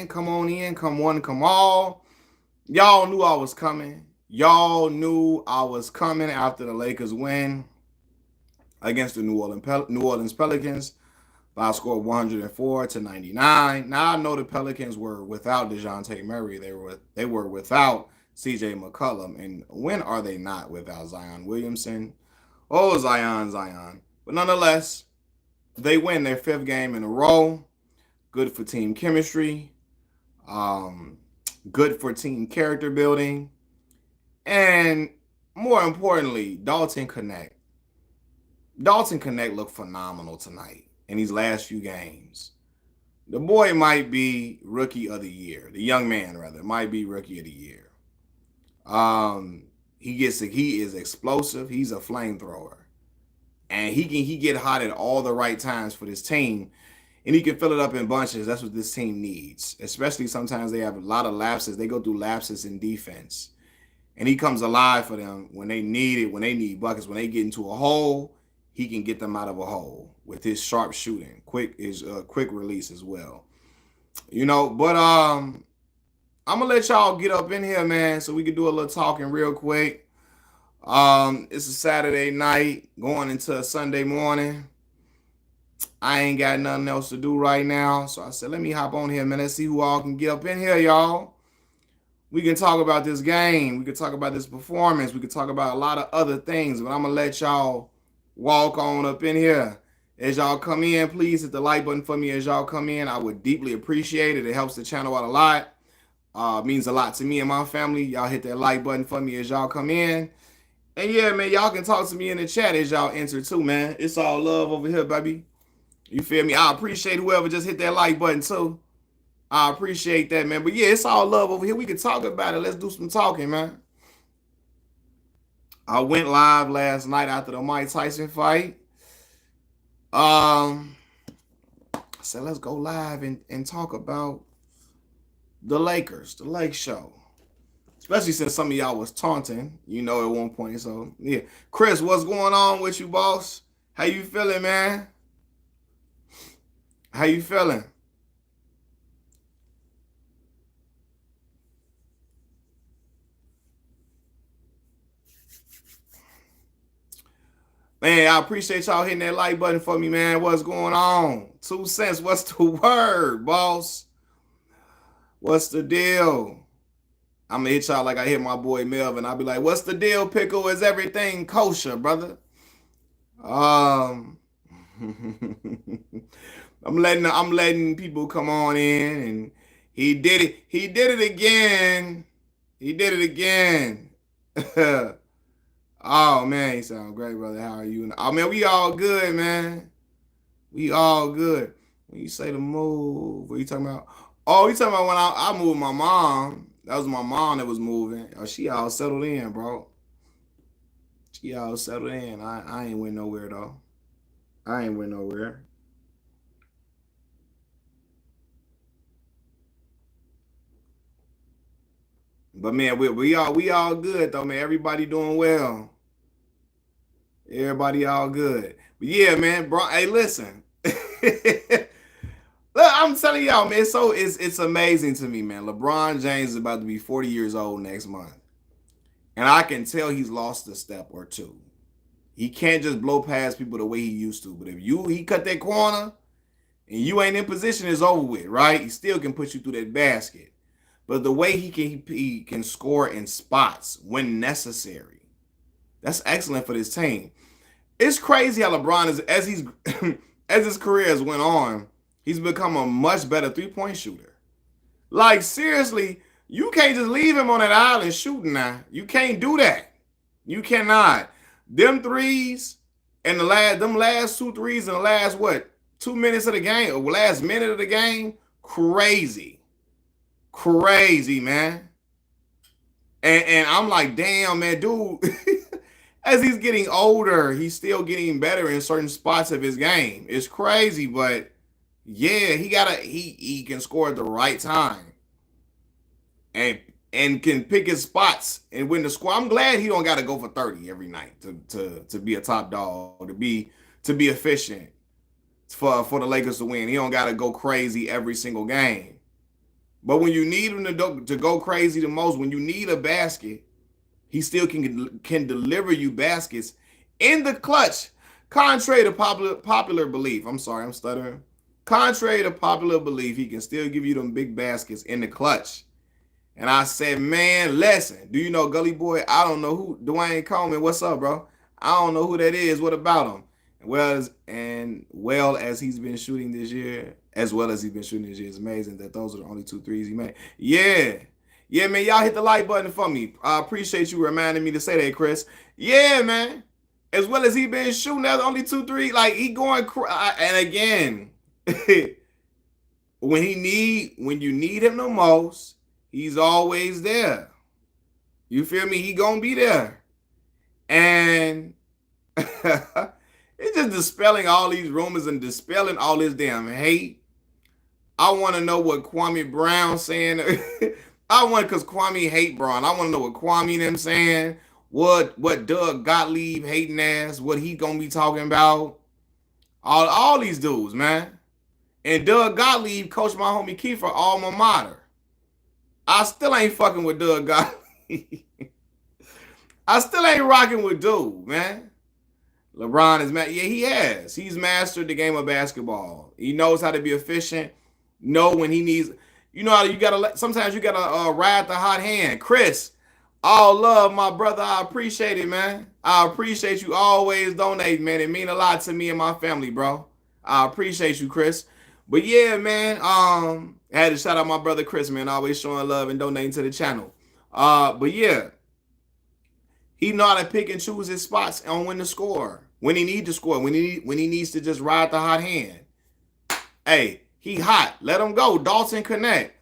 Come on in, come one, come all. Y'all knew I was coming. Y'all knew I was coming after the Lakers win against the New Orleans Pelicans by a score of 104 to 99. Now I know the Pelicans were without DeJounte Murray. They were without CJ McCollum. And when are they not without Zion Williamson? Oh, Zion. But nonetheless, they win their fifth game in a row. Good for team chemistry. Um, Good for team character building. And more importantly, Dalton Knecht looked phenomenal tonight in these last few games. The boy might be rookie of the year. The young man, rather, might be rookie of the year. He is explosive. He's a flamethrower. And he get hot at all the right times for this team. And he can fill it up in bunches. That's what this team needs. Especially sometimes they have a lot of lapses. They go through lapses in defense. And he comes alive for them when they need it, when they need buckets, when they get into a hole, he can get them out of a hole with his sharp shooting, quick release as well. But I'm gonna let y'all get up in here, man, so we can do a little talking real quick. It's a Saturday night going into a Sunday morning. I ain't got nothing else to do right now, so I said, let me hop on here, man. Let's see who all can get up in here, y'all. We can talk about this game. We can talk about this performance. We can talk about a lot of other things, but I'm going to let y'all walk on up in here. As y'all come in, please hit the like button for me as y'all come in. I would deeply appreciate it. It helps the channel out a lot. Means a lot to me and my family. Y'all hit that like button for me as y'all come in. And yeah, man, y'all can talk to me in the chat as y'all enter too, man. It's all love over here, baby. You feel me? I appreciate whoever just hit that like button too. I appreciate that, man. But yeah, it's all love over here. We can talk about it. Let's do some talking, man. I went live last night after the Mike Tyson fight. I said, let's go live and talk about the Lakers, the Lake Show. Especially since some of y'all was taunting, at one point. So, yeah. Chris, what's going on with you, boss? How you feeling, man? How you feeling? Man, I appreciate y'all hitting that like button for me, man. What's going on? 2 cents. What's the word, boss? What's the deal? I'm going to hit y'all like I hit my boy Melvin. I'll be like, what's the deal, Pickle? Is everything kosher, brother? I'm letting people come on in, and he did it. He did it again. He did it again. Oh man, you sound great, brother. How are you? Oh man, we all good, man. We all good. When you say the move, what are you talking about? Oh, you talking about when I moved my mom. That was my mom that was moving. Oh, she all settled in, bro. She all settled in. I ain't went nowhere though. I ain't went nowhere. But man, we all good though, man. Everybody doing well. Everybody all good. But yeah, man, bro. Hey, listen. Look, I'm telling y'all, man. So it's amazing to me, man. LeBron James is about to be 40 years old next month, and I can tell he's lost a step or two. He can't just blow past people the way he used to. But if he cut that corner and you ain't in position, it's over with, right? He still can put you through that basket. But the way he can score in spots when necessary, that's excellent for this team. It's crazy how LeBron is as his career has went on, he's become a much better 3-point shooter. Like seriously, you can't just leave him on that island shooting now. You can't do that. You cannot. Them threes and them last 2 threes in the last 2 minutes of the game or last minute of the game, crazy, man. And I'm like, damn, man, dude. As he's getting older, he's still getting better in certain spots of his game. It's crazy, but yeah, he can score at the right time and can pick his spots and win the score. I'm glad he don't got to go for 30 every night to be a top dog, to be efficient for the Lakers to win. He don't got to go crazy every single game. But when you need him to go crazy the most, when you need a basket, he still can deliver you baskets in the clutch. Contrary to popular belief, I'm sorry, I'm stuttering. Contrary to popular belief, he can still give you them big baskets in the clutch. And I said, man, listen, do you know Gully Boy? I don't know who. Dwayne Coleman, what's up, bro? I don't know who that is. What about him? Well as he's been shooting this year, it's amazing that those are the only 2 threes he made. Yeah. Yeah, man, y'all hit the like button for me. I appreciate you reminding me to say that, Chris. Yeah, man. As well as he been shooting, that's only 2 3. Like, he going and again, when you need him the most, he's always there. You feel me? He gonna be there. And it's just dispelling all these rumors and dispelling all this damn hate. I want to know what Kwame Brown saying. Because Kwame hate Braun. I want to know what Kwame and them saying. What Doug Gottlieb hating ass, what he gonna be talking about. All these dudes, man. And Doug Gottlieb coached my homie Kiefer alma mater. I still ain't fucking with Doug Gottlieb. I still ain't rocking with dude, man. LeBron is mad. Yeah, he has. He's mastered the game of basketball. He knows how to be efficient. Know when he needs. You know how you gotta. Sometimes you gotta ride the hot hand. Chris, all love, my brother. I appreciate it, man. I appreciate you always donating, man. It mean a lot to me and my family, bro. I appreciate you, Chris. But yeah, man. I had to shout out my brother Chris, man. Always showing love and donating to the channel. But yeah, he know how to pick and choose his spots on when to score. When he need to score, when he needs to just ride the hot hand. Hey, he hot. Let him go. Dalton Knecht.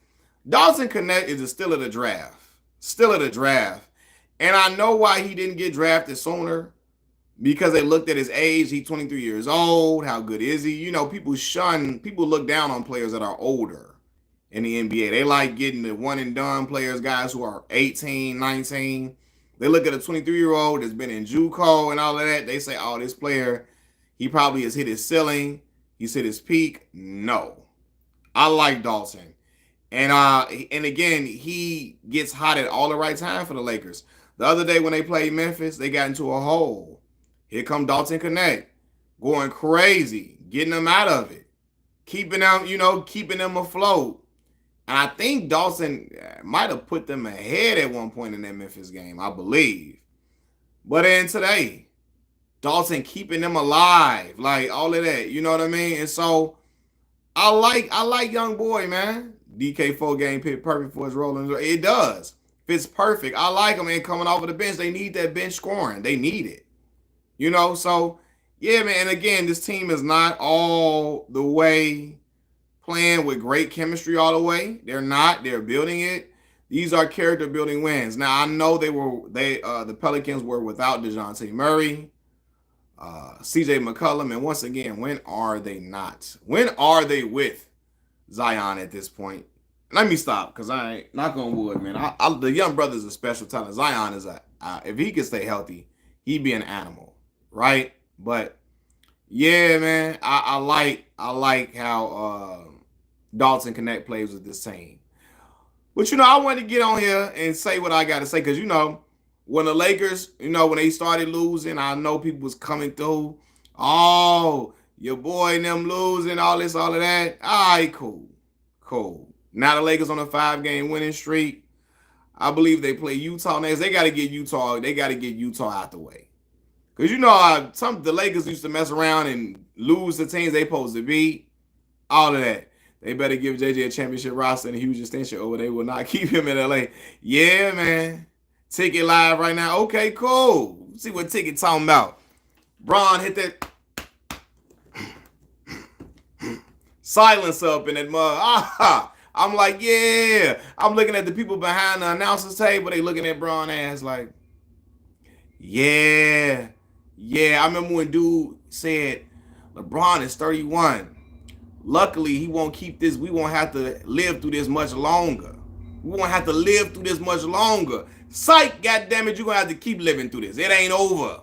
Dalton Knecht is still of the draft. Still of the draft. And I know why he didn't get drafted sooner. Because they looked at his age. He's 23 years old. How good is he? You know, people look down on players that are older in the NBA. They like getting the one and done players, guys who are 18, 19. They look at a 23-year-old that's been in JUCO and all of that. They say, oh, this player, he probably has hit his ceiling. He's hit his peak. No. I like Dalton. And again, he gets hot at all the right time for the Lakers. The other day when they played Memphis, they got into a hole. Here come Dalton Knecht, going crazy, getting them out of it, keeping them afloat. And I think Dalton might have put them ahead at one point in that Memphis game, I believe. But then today, Dalton keeping them alive, like all of that, you know what I mean? And so I like young boy, man. DK4 game fit perfect for his role. It does. Fits perfect. I like him, and coming off of the bench, they need that bench scoring. They need it. You know, so yeah, man. And again, this team is not all the way playing with great chemistry all the way. They're not. They're building it. These are character building wins. Now I know the Pelicans were without DeJounte Murray, CJ McCollum, and once again, when are they not? When are they with Zion at this point? Let me stop because I ain't knock on wood, man. The young brother's a special talent. Zion is if he can stay healthy, he'd be an animal, right? But yeah, man, I like how Dalton Knecht plays with this team. But I wanted to get on here and say what I got to say because when the Lakers, when they started losing, I know people was coming through. Oh, your boy and them losing, all this, all of that. All right, cool. Now the Lakers on a 5-game winning streak. I believe they play Utah next. They got to get Utah out the way. Because the Lakers used to mess around and lose the teams they supposed to beat. All of that. They better give JJ a championship roster and a huge extension, or they will not keep him in LA. Yeah, man. Ticket live right now. Okay, cool. Let's see what Ticket talking about. Bron hit that silence up in that mug. I'm like, yeah. I'm looking at the people behind the announcer's table. They looking at Bron ass like, yeah. I remember when dude said, LeBron is 31. Luckily, he won't keep this. We won't have to live through this much longer. Psych, goddammit, you're going to have to keep living through this. It ain't over.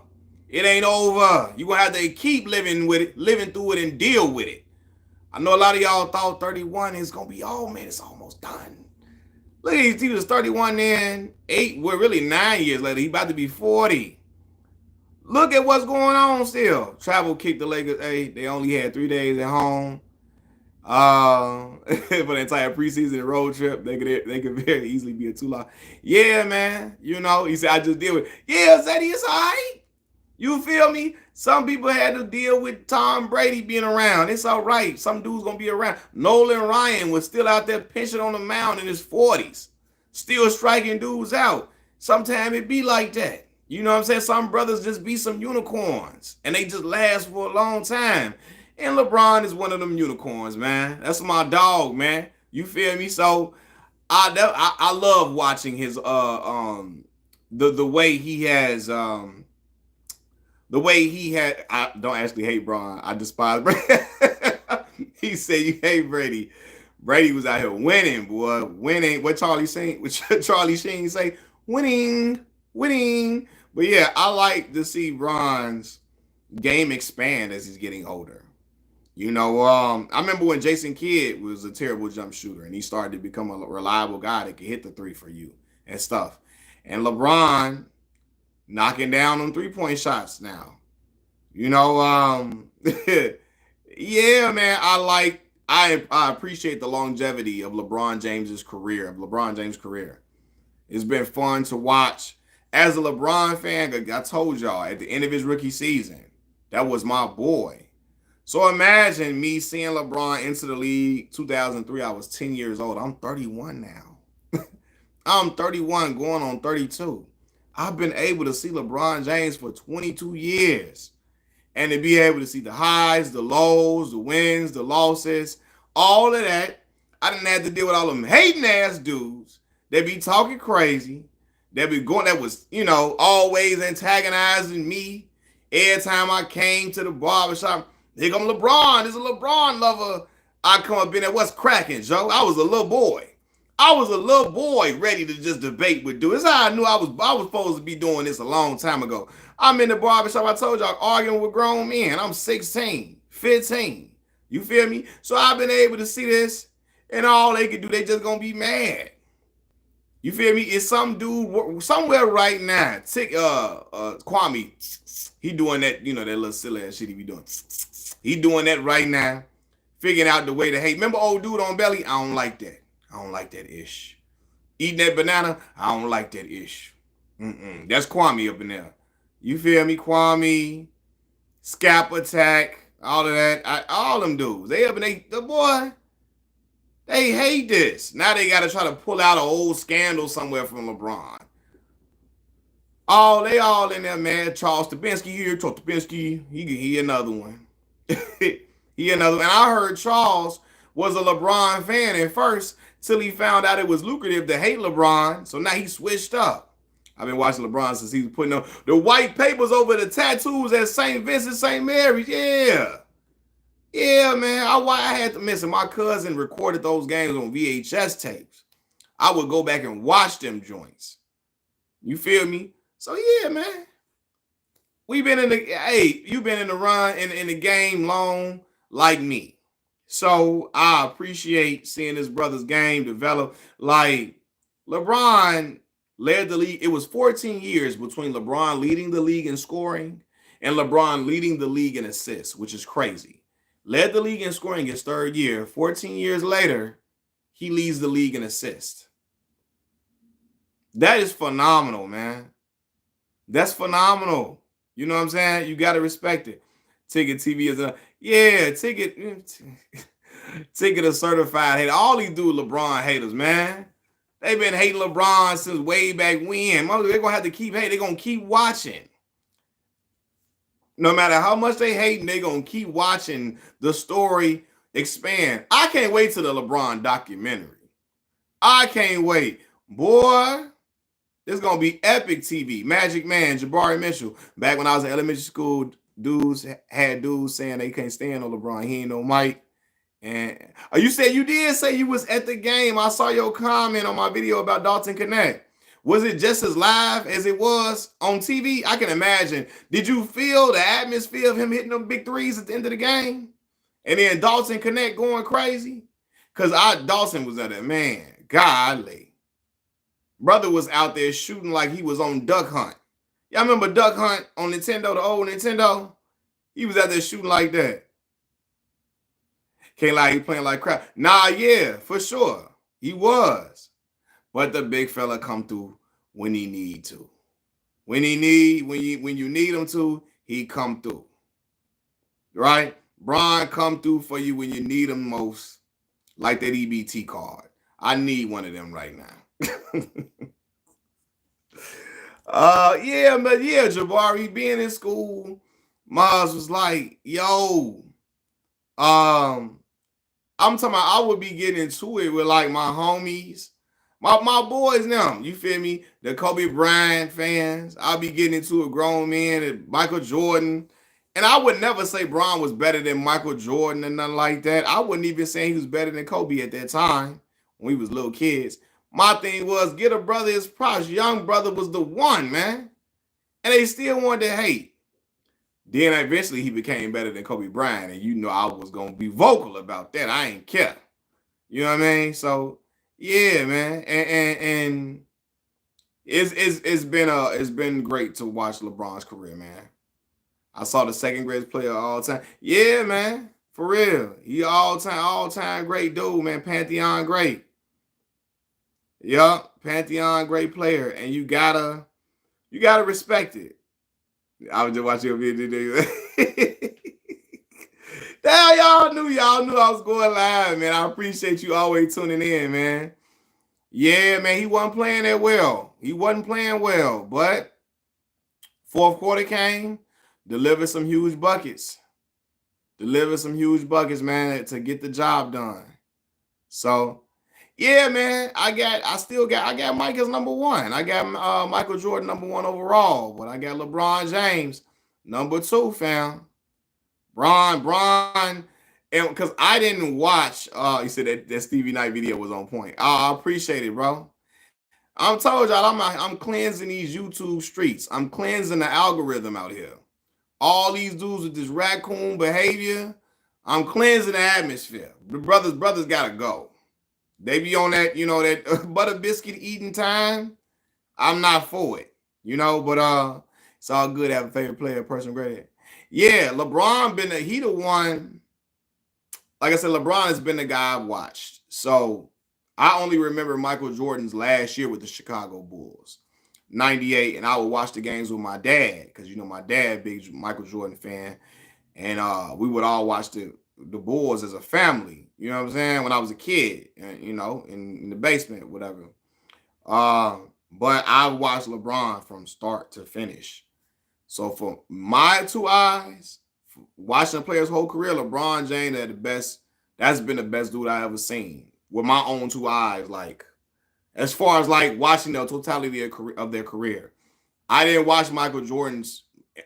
You're going to have to keep living through it and deal with it. I know a lot of y'all thought 31 is going to be, oh man, it's almost done. Look, he was 31 then, 8, well, really 9 years later. He about to be 40. Look at what's going on still. Travel kicked the Lakers. Hey, they only had 3 days at home. For the entire preseason road trip, they could very easily be a 2 loss. Yeah, man. He said I just deal with. Yeah, Zeddy, it's all right. You feel me? Some people had to deal with Tom Brady being around. It's all right. Some dude's gonna be around. Nolan Ryan was still out there pinching on the mound in his 40s, still striking dudes out. Sometimes it be like that. You know what I'm saying? Some brothers just be some unicorns, and they just last for a long time. And LeBron is one of them unicorns, man. That's my dog, man. You feel me? So I love watching his the way he has the way he had. I don't actually hate Braun. I despise Brady. He said you hate Brady. Brady was out here winning, boy. Winning. What Charlie Sheen say? Winning, winning. But yeah, I like to see Bron's game expand as he's getting older. I remember when Jason Kidd was a terrible jump shooter and he started to become a reliable guy that could hit the three for you and stuff. And LeBron knocking down on 3-point shots now. Yeah, man, I appreciate the longevity of LeBron James's career, It's been fun to watch. As a LeBron fan, I told y'all at the end of his rookie season, that was my boy. So imagine me seeing LeBron into the league 2003. I was 10 years old. I'm 31 now. I'm 31 going on 32. I've been able to see LeBron James for 22 years. And to be able to see the highs, the lows, the wins, the losses, all of that. I didn't have to deal with all them hating ass dudes that be talking crazy, that was, always antagonizing me every time I came to the barbershop. Here come LeBron. This is a LeBron lover. I come up in there. What's cracking, Joe? I was a little boy. Ready to just debate with dudes. That's how I knew I was supposed to be doing this a long time ago. I'm in the barbershop. I told y'all, arguing with grown men. I'm 16, 15. You feel me? So I've been able to see this, and all they can do, they just gonna be mad. You feel me? It's some dude somewhere right now. Kwame, he doing that, that little silly ass shit he be doing. He doing that right now, figuring out the way to hate. Remember old dude on Belly? I don't like that. I don't like that ish. Eating that banana? I don't like that ish. That's Kwame up in there. You feel me? Kwame, Scap Attack, all of that. All them dudes. They up and they hate this. Now they got to try to pull out an old scandal somewhere from LeBron. They all in there, man. Charles Stabinsky here. Charles Stabinsky. He another one. He another one. And I heard Charles was a LeBron fan at first till he found out it was lucrative to hate LeBron. So now he switched up. I've been watching LeBron since he was putting up the white papers over the tattoos at St. Vincent, St. Mary's. Yeah. Yeah, man. I had to miss it. My cousin recorded those games on VHS tapes. I would go back and watch them joints. You feel me? So yeah, man. You've been in the run in the game long like me. So I appreciate seeing this brother's game develop. Like LeBron led the league. It was 14 years between LeBron leading the league in scoring and LeBron leading the league in assists, which is crazy. Led the league in scoring his third year. 14 years later, he leads the league in assists. That is phenomenal, man. That's phenomenal. You know what I'm saying? You got to respect it. Ticket TV is Ticket a certified hater. All these dudes LeBron haters, man. They've been hating LeBron since way back when. They're going to have to keep hating. They're going to keep watching. No matter how much they hate, they're going to keep watching the story expand. I can't wait till the LeBron documentary. I can't wait. Boy, it's going to be epic TV. Magic Man, Jabari Mitchell. Back when I was in elementary school, dudes saying they can't stand on LeBron. He ain't no Mike. And you said you did say you was at the game. I saw your comment on my video about Dalton Knecht. Was it just as live as it was on TV? I can imagine. Did you feel the atmosphere of him hitting them big threes at the end of the game? And then Dalton Knecht going crazy? Because Dalton was at it, man. Golly. Brother was out there shooting like he was on Duck Hunt. Y'all remember Duck Hunt on Nintendo, the old Nintendo? He was out there shooting like that. Can't lie, he playing like crap. Nah, yeah, for sure. He was. But the big fella come through when he need to. When you need him to, he come through. Right? Bron come through for you when you need him most. Like that EBT card. I need one of them right now. Yeah, but yeah, Jabari being in school, Maz was like, yo, I'm talking about I would be getting into it with like my homies, my boys now. You feel me? The Kobe Bryant fans. I'll be getting into it, grown men and Michael Jordan. And I would never say Bron was better than Michael Jordan and nothing like that. I wouldn't even say he was better than Kobe at that time when we was little kids. My thing was get a brother his props. Young brother was the one, man. And they still wanted to hate. Then eventually he became better than Kobe Bryant. And you know I was going to be vocal about that. I ain't care. You know what I mean? So, yeah, man. And it's been great to watch LeBron's career, man. I saw the second greatest player of all time. Yeah, man. For real. He all time great dude, man. Pantheon great. Yup. Pantheon great player. And you gotta respect it. I was just watching your video. Damn, y'all knew I was going live, man. I appreciate you always tuning in, man. Yeah, man, he wasn't playing that well. He wasn't playing well, but fourth quarter came, delivered some huge buckets. Man, to get the job done. So, yeah, man, I got Mike as number one. I got Michael Jordan number one overall, but I got LeBron James number two, fam. Bron, and because I didn't watch, you said that Stevie Knight video was on point. I appreciate it, bro. I'm told y'all I'm cleansing these YouTube streets. I'm cleansing the algorithm out here. All these dudes with this raccoon behavior, I'm cleansing the atmosphere. The brothers gotta go. They be on that, that butter biscuit eating time. I'm not for it, but it's all good to have a favorite player, person great. Yeah, LeBron he the one. Like I said, LeBron has been the guy I've watched. So I only remember Michael Jordan's last year with the Chicago Bulls, 98, and I would watch the games with my dad because my dad big Michael Jordan fan, and we would all watch the Bulls as a family. You know what I'm saying? When I was a kid, in the basement, whatever. But I watched LeBron from start to finish. So for my two eyes, watching a player's whole career, LeBron James at the best. That's been the best dude I ever seen with my own two eyes. Like, as far as like watching the totality of their career, I didn't watch Michael Jordan's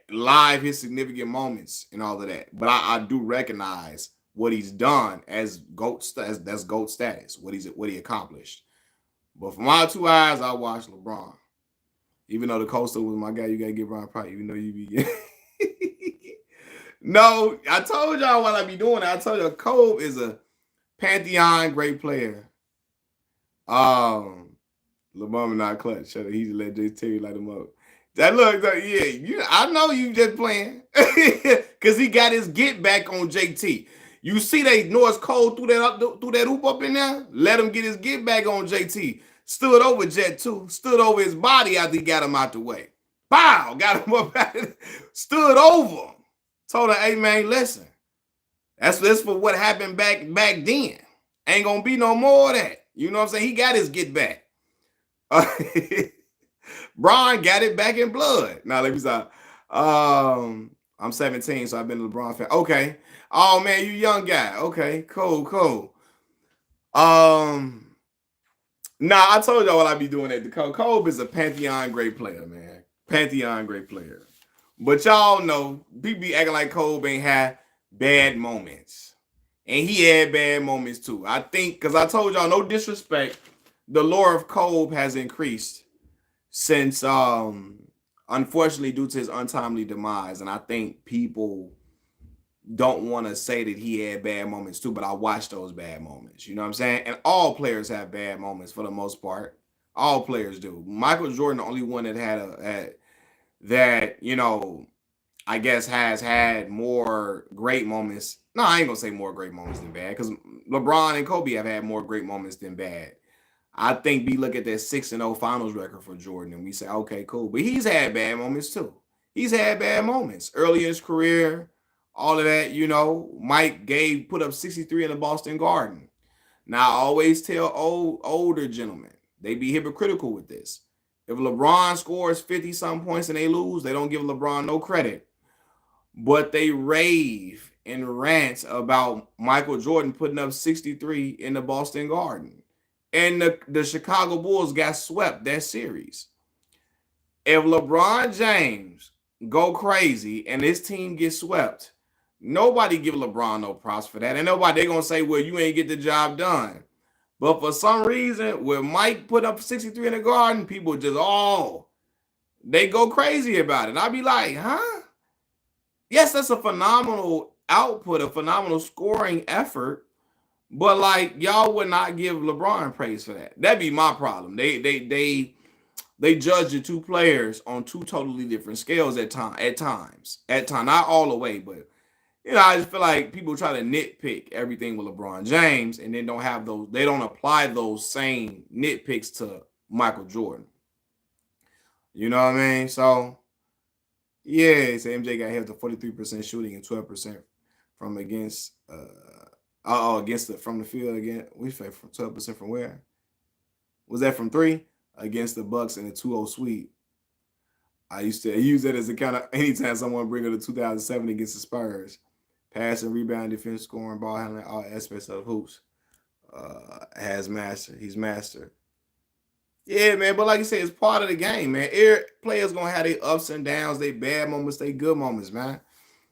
live, his significant moments and all of that, but I do recognize what he's done as GOAT. That's GOAT status. What he accomplished. But for my two eyes, I watched LeBron. Even though the coaster was my guy, you gotta give Ron Price. Even though you be no, I told y'all what I be doing. I told you Kobe is a Pantheon great player. LeBron not clutch. Shut up. He just let Jay Terry light him up. That looks like, I know you just playing. Cause he got his get back on JT. You see they North Cole threw that hoop up in there? Let him get his get back on JT. Stood over Jet 2. Stood over his body after he got him out the way. Bow! Got him up out of stood over him. Told her, hey, man, listen. That's for what happened back then. Ain't going to be no more of that. You know what I'm saying? He got his get back. Bron got it back in blood. Now, let me stop. I'm 17, so I've been a LeBron fan. Okay. Oh, man, you young guy. Okay, cool. Nah, I told y'all what I be doing at the Kobe is a Pantheon great player, man. Pantheon great player. But y'all know, people be acting like Kobe ain't had bad moments. And he had bad moments too. I think, because I told y'all, no disrespect, the lore of Kobe has increased since, unfortunately, due to his untimely demise. And I think people don't want to say that he had bad moments too, but I watched those bad moments. You know what I'm saying? And all players have bad moments for the most part. All players do. Michael Jordan, the only one that had that, I guess has had more great moments. No, I ain't gonna say more great moments than bad, because LeBron and Kobe have had more great moments than bad. I think we look at that 6-0 finals record for Jordan and we say, okay, cool. But he's had bad moments too. He's had bad moments early in his career, all of that, Mike gave put up 63 in the Boston Garden. Now, I always tell older gentlemen, they be hypocritical with this. If LeBron scores 50-something points and they lose, they don't give LeBron no credit. But they rave and rant about Michael Jordan putting up 63 in the Boston Garden. And the Chicago Bulls got swept that series. If LeBron James go crazy and his team gets swept, nobody give LeBron no props for that. And nobody, they're going to say, well, you ain't get the job done. But for some reason, when Mike put up 63 in the Garden, people just, they go crazy about it. I'll be like, huh? Yes, that's a phenomenal output, a phenomenal scoring effort. But like, y'all would not give LeBron praise for that. That'd be my problem. They judge the two players on two totally different scales at times. Not all the way, but I just feel like people try to nitpick everything with LeBron James and then they don't apply those same nitpicks to Michael Jordan. You know what I mean? So yeah, so MJ got held to 43% shooting and 12% from against from the field again. We say from 12% from where? Was that from 3? Against the Bucks in a 2-0 sweep. I used to use that as a kind of anytime someone bring up the 2007 against the Spurs. Passing, rebound, defense, scoring, ball handling, all aspects of hoops. He's mastered. Yeah, man, but like you said, it's part of the game, man. Players gonna have their ups and downs, their bad moments, their good moments, man.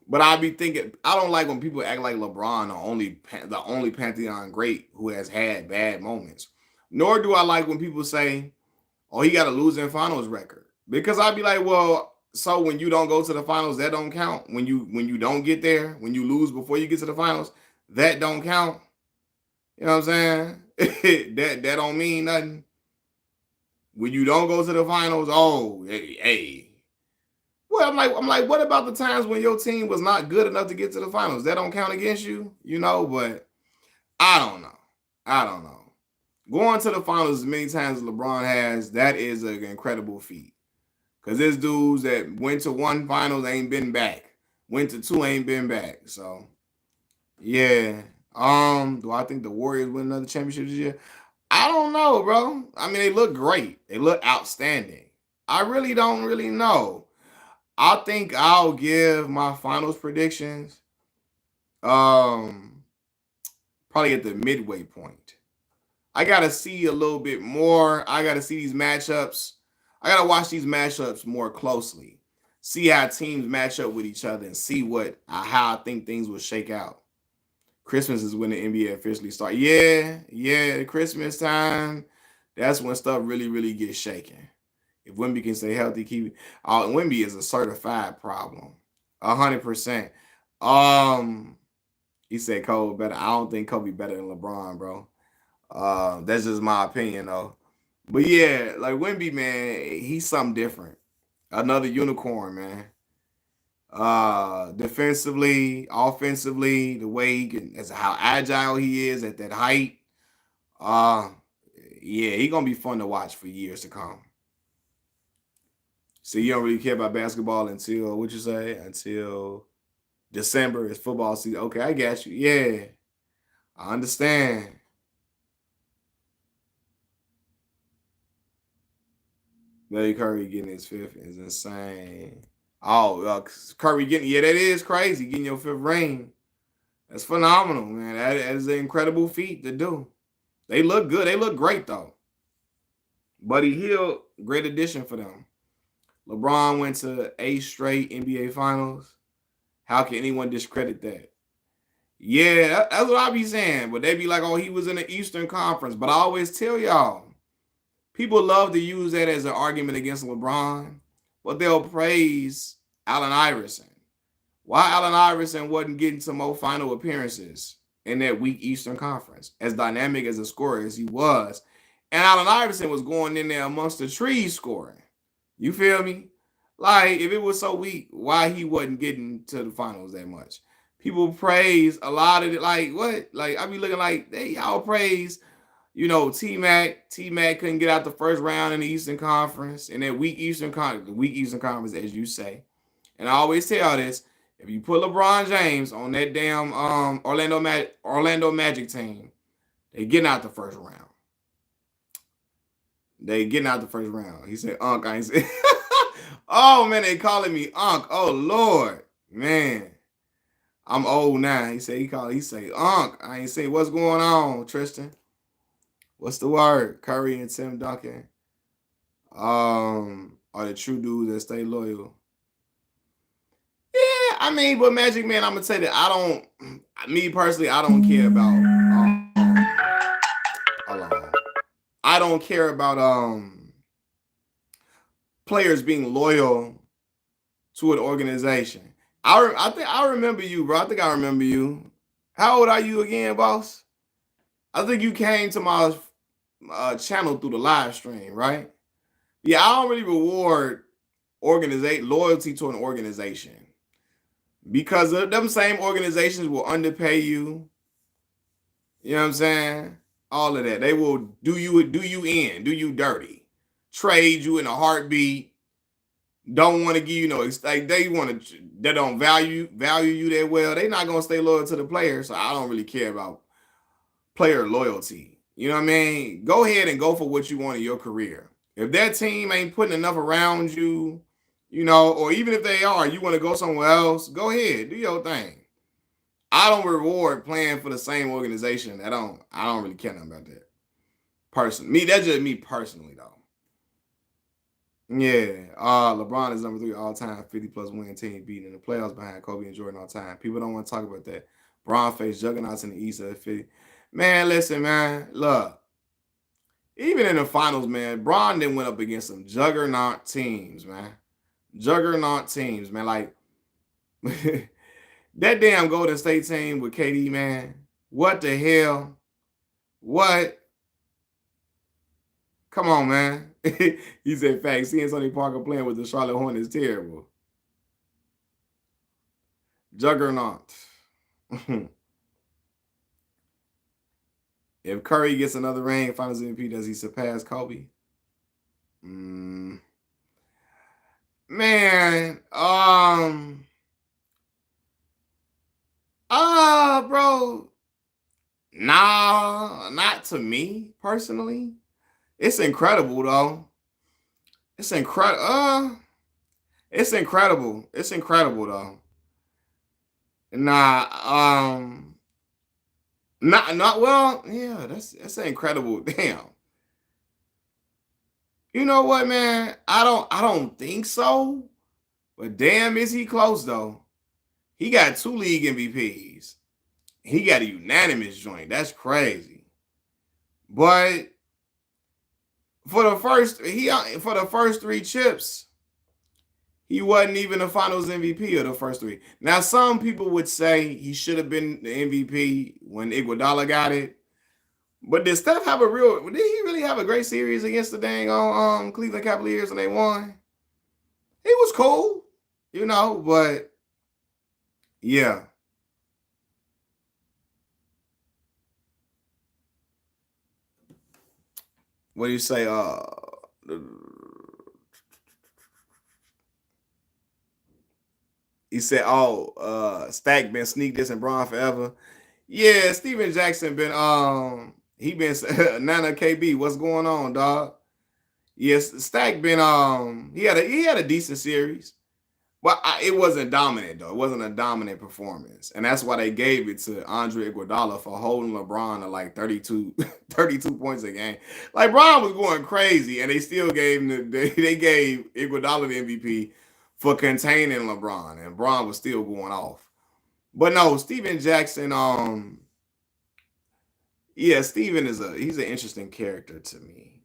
But I be thinking, I don't like when people act like LeBron the only Pantheon great who has had bad moments. Nor do I like when people say, oh, he got a losing finals record. Because I'd be like, well, so when you don't go to the finals, that don't count. When you don't get there, when you lose before you get to the finals, that don't count. You know what I'm saying? that don't mean nothing. When you don't go to the finals, hey. Well, I'm like, what about the times when your team was not good enough to get to the finals? That don't count against you, but I don't know. Going to the finals as many times as LeBron has, that is an incredible feat. Because there's dudes that went to 1 finals ain't been back. Went to 2 ain't been back. So, yeah. Do I think the Warriors win another championship this year? I don't know, bro. I mean, they look great. They look outstanding. I really don't really know. I think I'll give my finals predictions probably at the midway point. I got to see a little bit more. I got to see these matchups. I got to watch these matchups more closely. See how teams match up with each other and see how I think things will shake out. Christmas is when the NBA officially starts. Yeah, Christmas time. That's when stuff really, really gets shaken. If Wemby can stay healthy, Wemby is a certified problem. 100%. He said Kobe better. I don't think Kobe better than LeBron, bro. That's just my opinion, though. But yeah, like Wemby, man, he's something different. Another unicorn, man. Defensively, offensively, the way he can, as how agile he is at that height. Yeah, he's gonna be fun to watch for years to come. So you don't really care about basketball until until December. It's football season. Okay, I got you. Yeah, I understand. Larry Curry getting his 5th is insane. Curry that is crazy, getting your 5th ring. That's phenomenal, man. That is an incredible feat to do. They look good. They look great, though. Buddy Hield, great addition for them. LeBron went to 8 straight NBA Finals. How can anyone discredit that? Yeah, that's what I be saying. But they be like, oh, he was in the Eastern Conference. But I always tell y'all, people love to use that as an argument against LeBron, but they'll praise Allen Iverson. Why Allen Iverson wasn't getting some more final appearances in that weak Eastern Conference, as dynamic as a scorer as he was, And Allen Iverson was going in there amongst the trees scoring. You feel me? Like, if it was so weak, why he wasn't getting to the finals that much? People praise a lot of it. Like, what? Like, I be looking like, they all praise, T-Mac. T-Mac couldn't get out the first round in the Eastern Conference, and that weak Eastern Conference, as you say. And I always tell this, if you put LeBron James on that damn Orlando Magic team, they getting out the first round. They getting out the first round. He said, Unc, I ain't say. Oh, man, they calling me Unc. Oh, Lord. Man, I'm old now. He say, Unc. I ain't say, what's going on, Tristan? What's the word? Curry and Tim Duncan are the true dudes that stay loyal. Yeah, I mean, but Magic Man, I'm gonna say that me personally, I don't care about hold on. I don't care about players being loyal to an organization. I think I remember you, bro. I think I remember you. How old are you again, boss? I think you came to my channel through the live stream, right? Yeah, I don't really reward loyalty to an organization because them same organizations will underpay you. You know what I'm saying? All of that. They will do you dirty, trade you in a heartbeat. Don't want to give you like they don't value you that well. They're not gonna stay loyal to the player. So I don't really care about player loyalty. You know what I mean? Go ahead and go for what you want in your career. If that team ain't putting enough around you, or even if they are, you want to go somewhere else, go ahead, do your thing. I don't reward playing for the same organization. I don't really care nothing about that. That's just me personally though. Yeah. LeBron is number 3 all time, 50+ win team beating in the playoffs behind Kobe and Jordan all time. People don't want to talk about that. Bron faced juggernauts in the East of the 50. Man, listen, man. Look. Even in the finals, man, Bron then went up against some juggernaut teams, man. Juggernaut teams, man. Like that damn Golden State team with KD, man. What the hell? What? Come on, man. He said, facts. Seeing Sonny Parker playing with the Charlotte Hornets is terrible. Juggernaut. If Curry gets another ring, Finals MVP, does he surpass Kobe? Man, bro. Nah, not to me personally. It's incredible though. It's incredible. It's incredible. It's incredible though. Nah, not well, yeah, that's incredible. Damn. You know what, man? I don't think so. But damn, is he close though? He got 2 league MVPs. He got a unanimous joint. That's crazy. But for the first 3 chips, he wasn't even the Finals MVP of the first 3. Now, some people would say he should have been the MVP when Iguodala got it. But did Steph did he really have a great series against the dang Cleveland Cavaliers and they won? He was cool, but yeah. What do you say? He said, Stack been sneak dissing Bron forever. Yeah, Steven Jackson been he been Nana KB. What's going on, dog? Yes, Stack been he had a decent series. But it wasn't dominant though. It wasn't a dominant performance, and that's why they gave it to Andre Iguodala for holding LeBron to like 32 points a game. Like Bron was going crazy, and they still gave him they gave Iguodala the MVP for containing LeBron, and Bron was still going off. But no, Steven Jackson, yeah, Steven he's an interesting character to me.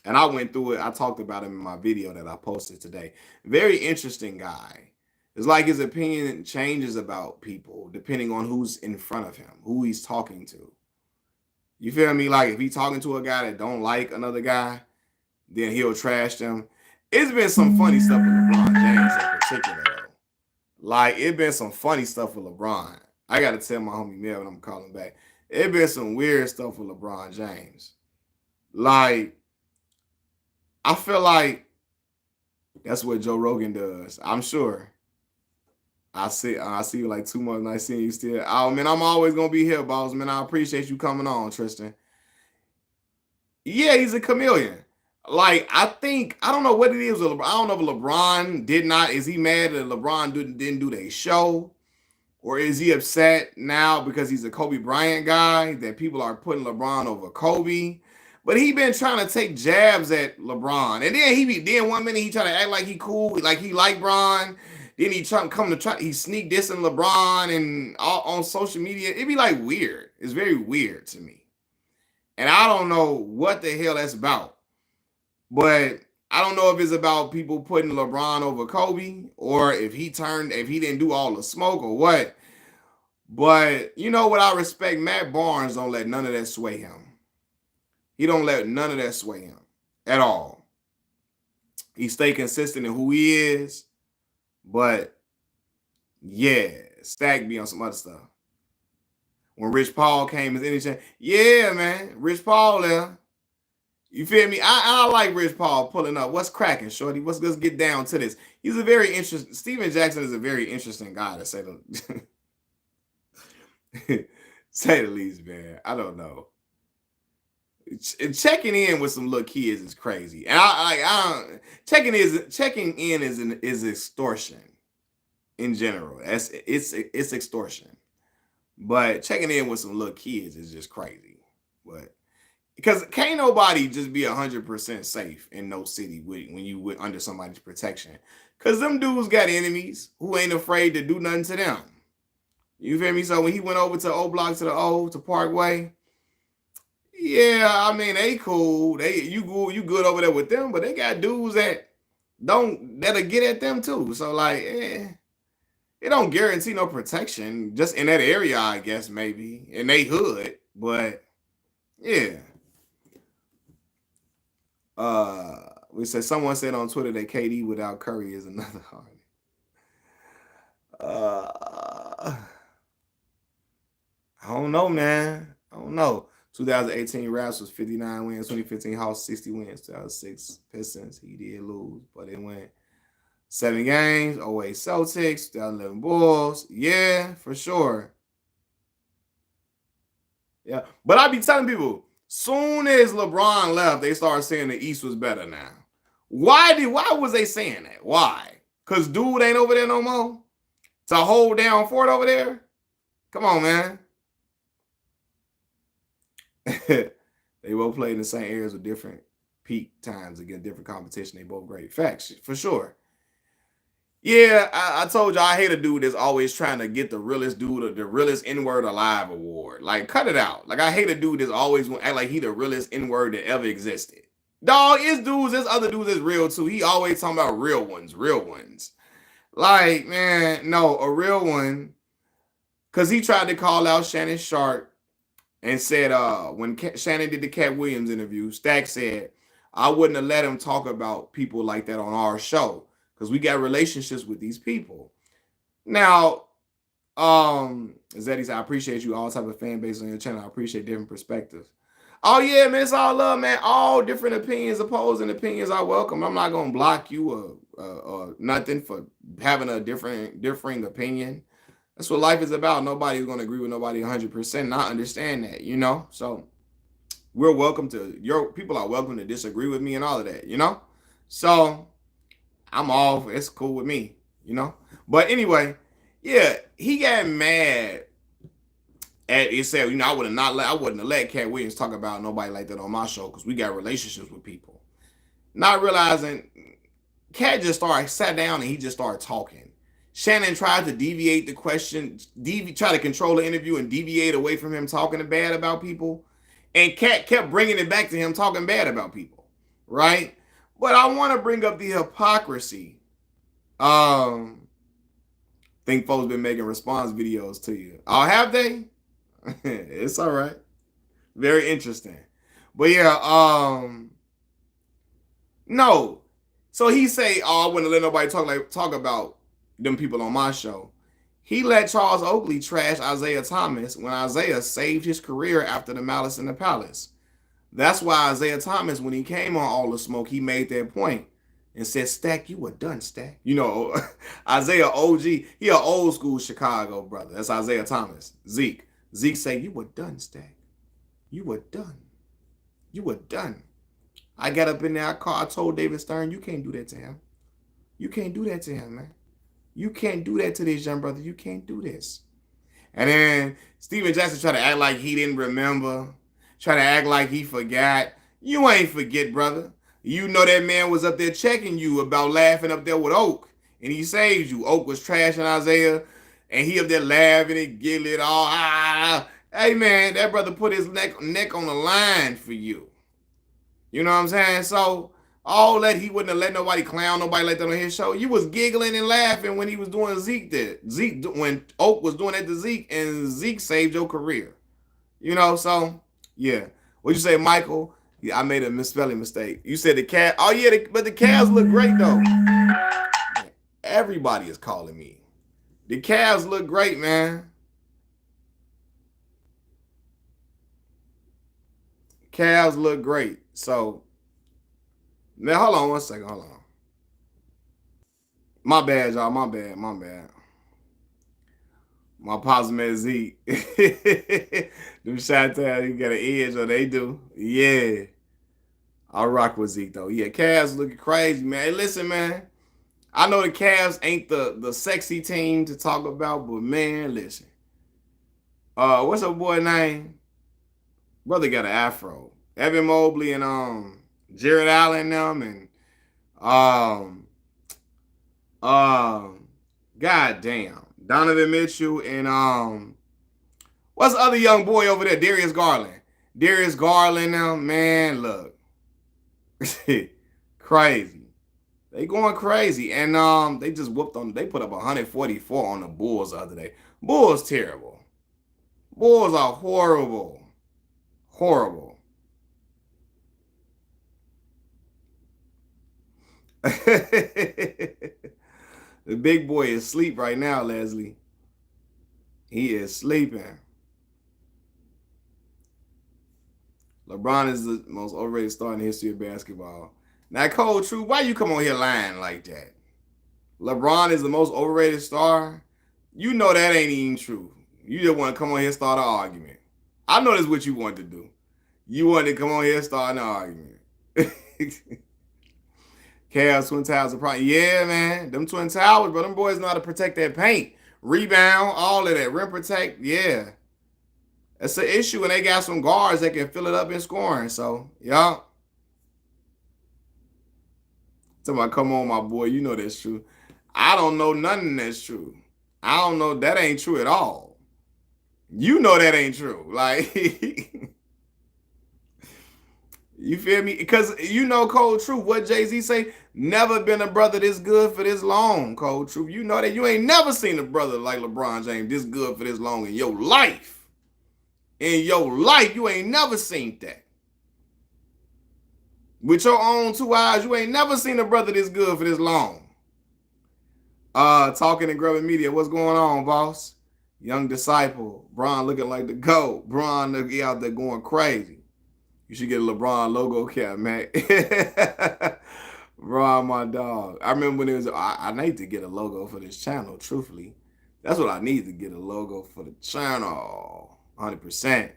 And I went through it. I talked about him in my video that I posted today. Very interesting guy. It's like his opinion changes about people depending on who's in front of him, who he's talking to. You feel me? Like if he talking to a guy that don't like another guy, then he'll trash them. It's been some funny stuff with LeBron James in particular, though. Like, it been some funny stuff with LeBron. I got to tell my homie Mel when I'm calling back. It been some weird stuff with LeBron James. Like, I feel like that's what Joe Rogan does. I'm sure. I see you like 2 months and I see you still. Oh, man, I'm always going to be here, boss. Man, I appreciate you coming on, Tristan. Yeah, he's a chameleon. Like, I don't know what it is with LeBron. I don't know if LeBron did not. Is he mad that LeBron didn't do their show? Or is he upset now because he's a Kobe Bryant guy that people are putting LeBron over Kobe? But he been trying to take jabs at LeBron. And then 1 minute he try to act like he cool, like he like Bron. Then he he sneak dissing LeBron and all on social media. It'd be like weird. It's very weird to me. And I don't know what the hell that's about. But I don't know if it's about people putting LeBron over Kobe or if he didn't do all the smoke or what. But you know what? I respect Matt Barnes. Don't let none of that sway him. He don't let none of that sway him at all. He stay consistent in who he is. But yeah, Stack be on some other stuff. When Rich Paul came as anything, yeah, man, Rich Paul there. You feel me? I like Rich Paul pulling up. What's cracking, shorty? Let's get down to this. He's a very interesting. Steven Jackson is a very interesting guy to say the say the least, man. I don't know. Checking in with some little kids is crazy, and checking in is extortion in general. It's extortion, but checking in with some little kids is just crazy. But because can't nobody just be 100% safe in no city when you under somebody's protection. Because them dudes got enemies who ain't afraid to do nothing to them. You feel me? So when he went over to O Block to Parkway, yeah, I mean they cool. You good over there with them, but they got dudes that'll get at them too. So like, it don't guarantee no protection just in that area, I guess maybe in they hood, but yeah. We said someone said on Twitter that KD without Curry is another hard. I don't know, man. I don't know. 2018 Raps was 59 wins, 2015 Hawks 60 wins, 2006 Pistons he did lose, but it went 7 games. 08 Celtics, 2011 Bulls, yeah, for sure. Yeah, but I be telling people. Soon as LeBron left, they started saying the East was better now. Why was they saying that? Why? Because dude ain't over there no more? To hold down Fort over there? Come on, man. They both played in the same areas with different peak times against different competition. They both great. Facts, for sure. Yeah, I told you I hate a dude that's always trying to get the realest dude, the realest N-word alive award. Like, cut it out. Like, I hate a dude that's always want to act like he the realest N-word that ever existed. Dog, there's other dudes that's real too. He always talking about real ones. Like, man, no, a real one. Because he tried to call out Shannon Sharp and said, when Shannon did the Cat Williams interview, Stack said, I wouldn't have let him talk about people like that on our show. Because we got relationships with these people. Now, Zeddy said, I appreciate you, all type of fan base on your channel. I appreciate different perspectives. Oh, yeah, man, it's all love, man. All different opinions, opposing opinions are welcome. I'm not going to block you or nothing for having a differing opinion. That's what life is about. Nobody's going to agree with nobody 100%. And I understand that, you know? So people are welcome to disagree with me and all of that, you know? So I'm off. It's cool with me, you know? But anyway, yeah, he got mad at it said, you know, I wouldn't have let Cat Williams talk about nobody like that on my show because we got relationships with people. Not realizing Cat just sat down and he just started talking. Shannon tried to deviate the question, try to control the interview and deviate away from him talking bad about people. And Cat kept bringing it back to him talking bad about people, right? But I want to bring up the hypocrisy. Think folks been making response videos to you. Oh, have they? It's all right. Very interesting. But yeah, no. So he say, "Oh, I wouldn't let nobody talk about them people on my show." He let Charles Oakley trash Isaiah Thomas when Isaiah saved his career after the Malice in the Palace. That's why Isaiah Thomas, when he came on All the Smoke, he made that point and said, "Stack, you were done, Stack." You know, Isaiah OG, he an old school Chicago brother. That's Isaiah Thomas. Zeke say, "You were done, Stack. You were done. You were done." I got up in there, I told David Stern, "You can't do that to him. You can't do that to him, man. You can't do that to this young brother. You can't do this." And then Steven Jackson tried to act like he didn't remember, try to act like he forgot. You ain't forget, brother. You know that man was up there checking you about laughing up there with Oak, and he saved you. Oak was trashing Isaiah, and he up there laughing and giggling all. Hey, man, that brother put his neck on the line for you. You know what I'm saying? So all that, he wouldn't have let nobody clown nobody like that on his show. You was giggling and laughing when he was doing Zeke there. When Oak was doing that to Zeke, and Zeke saved your career. You know, so yeah. What'd you say, Michael? Yeah, I made a misspelling mistake. You said the Cavs. Oh yeah, but the Cavs look great though. Everybody is calling me. The Cavs look great, man. Cavs look great. So now hold on one second. Hold on. My bad, y'all. My bad. My bad. My pops met Zeke. Them shot town, you got an edge, or they do. Yeah. I rock with Zeke though. Yeah, Cavs looking crazy, man. Hey, listen, man. I know the Cavs ain't the sexy team to talk about, but man, listen. What's her boy name? Brother got an afro. Evan Mobley and Jared Allen them and um God damn. Donovan Mitchell and what's the other young boy over there? Darius Garland. Darius Garland now, man, look. Crazy. They going crazy. And they just whooped on, they put up 144 on the Bulls the other day. Bulls terrible. Bulls are horrible. Horrible. The big boy is asleep right now, Leslie. He is sleeping. LeBron is the most overrated star in the history of basketball. Now, Cold True, why you come on here lying like that? LeBron is the most overrated star? You know that ain't even true. You just want to come on here and start an argument. I know that's what you want to do. You want to come on here and start an argument. Cavs, Twin Towers are probably, yeah, man. Them Twin Towers, but them boys know how to protect that paint. Rebound, all of that. Rim protect, yeah. That's an issue, and they got some guards that can fill it up in scoring. So, yeah. Somebody, come on, my boy. You know that's true. I don't know nothing that's true. I don't know. That ain't true at all. You know that ain't true. Like, you feel me? Because you know, Cold Truth, what Jay-Z say? Never been a brother this good for this long, Cold Truth. You know that. You ain't never seen a brother like LeBron James this good for this long in your life. In your life, you ain't never seen that. With your own 2 eyes, you ain't never seen a brother this good for this long. Talking and Grubbing Media, what's going on, boss? Young disciple, Bron looking like the GOAT. Bron looking out there going crazy. You should get a LeBron logo cap, man. Bron, my dog. I remember when it was, I need to get a logo for this channel, truthfully. That's what I need to get, a logo for the channel, 100%.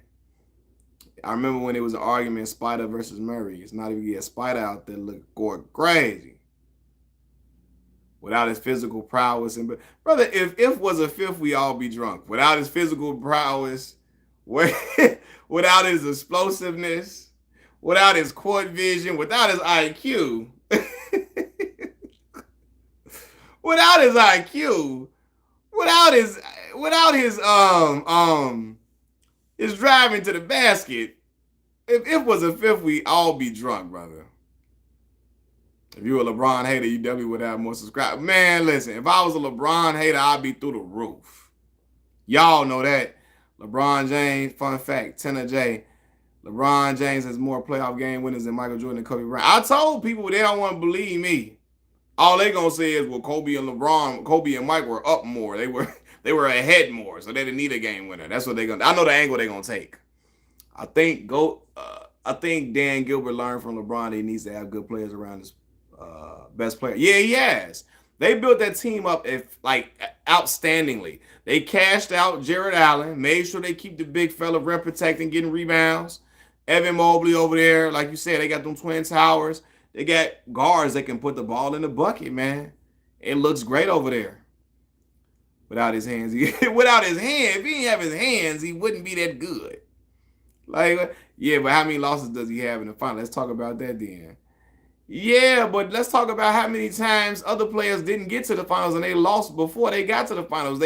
I remember when it was an argument, Spider versus Murray. It's not even get Spider out there going crazy. Without his physical prowess. And brother, if was a fifth, we all be drunk. Without his physical prowess, without his explosiveness, without his court vision, without his IQ, without his IQ, without his driving to the basket, if was a fifth, we all be drunk, brother. If you were a LeBron hater, you definitely would have more subscribers. Man, listen, if I was a LeBron hater, I'd be through the roof. Y'all know that. LeBron James, fun fact, Tenor J, LeBron James has more playoff game winners than Michael Jordan and Kobe Bryant. I told people they don't want to believe me. All they gonna say is, well, Kobe and Mike were up more. They were ahead more, so they didn't need a game winner. That's what they gonna. I know the angle they gonna take. I think Dan Gilbert learned from LeBron that he needs to have good players around his best player. Yeah, he has. They built that team up outstandingly. They cashed out Jared Allen, made sure they keep the big fella rim protecting, getting rebounds. Evan Mobley over there, like you said, they got them twin towers. They got guards that can put the ball in the bucket, man. It looks great over there. Without his hands, if he didn't have his hands, he wouldn't be that good. Like, yeah, but how many losses does he have in the final? Let's talk about that then. Yeah, but let's talk about how many times other players didn't get to the finals and they lost before they got to the finals.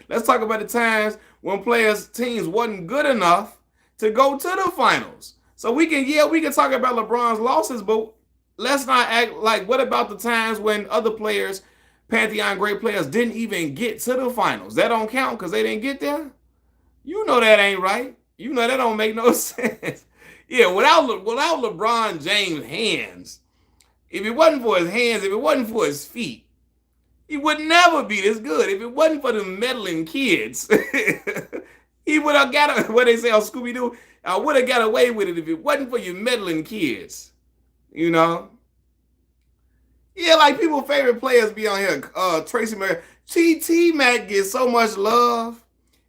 Let's talk about the times when teams wasn't good enough to go to the finals. So we can talk about LeBron's losses, but let's not act like, what about the times when other players, Pantheon great players, didn't even get to the finals? That don't count because they didn't get there? You know that ain't right. You know that don't make no sense. Yeah, without LeBron James' hands, if it wasn't for his hands, if it wasn't for his feet, he would never be this good. If it wasn't for the meddling kids, he would have got, what they say on Scooby-Doo, I would have got away with it if it wasn't for your meddling kids. You know? Yeah, like people's favorite players be on here. Tracy McGrady. T-Mac gets so much love,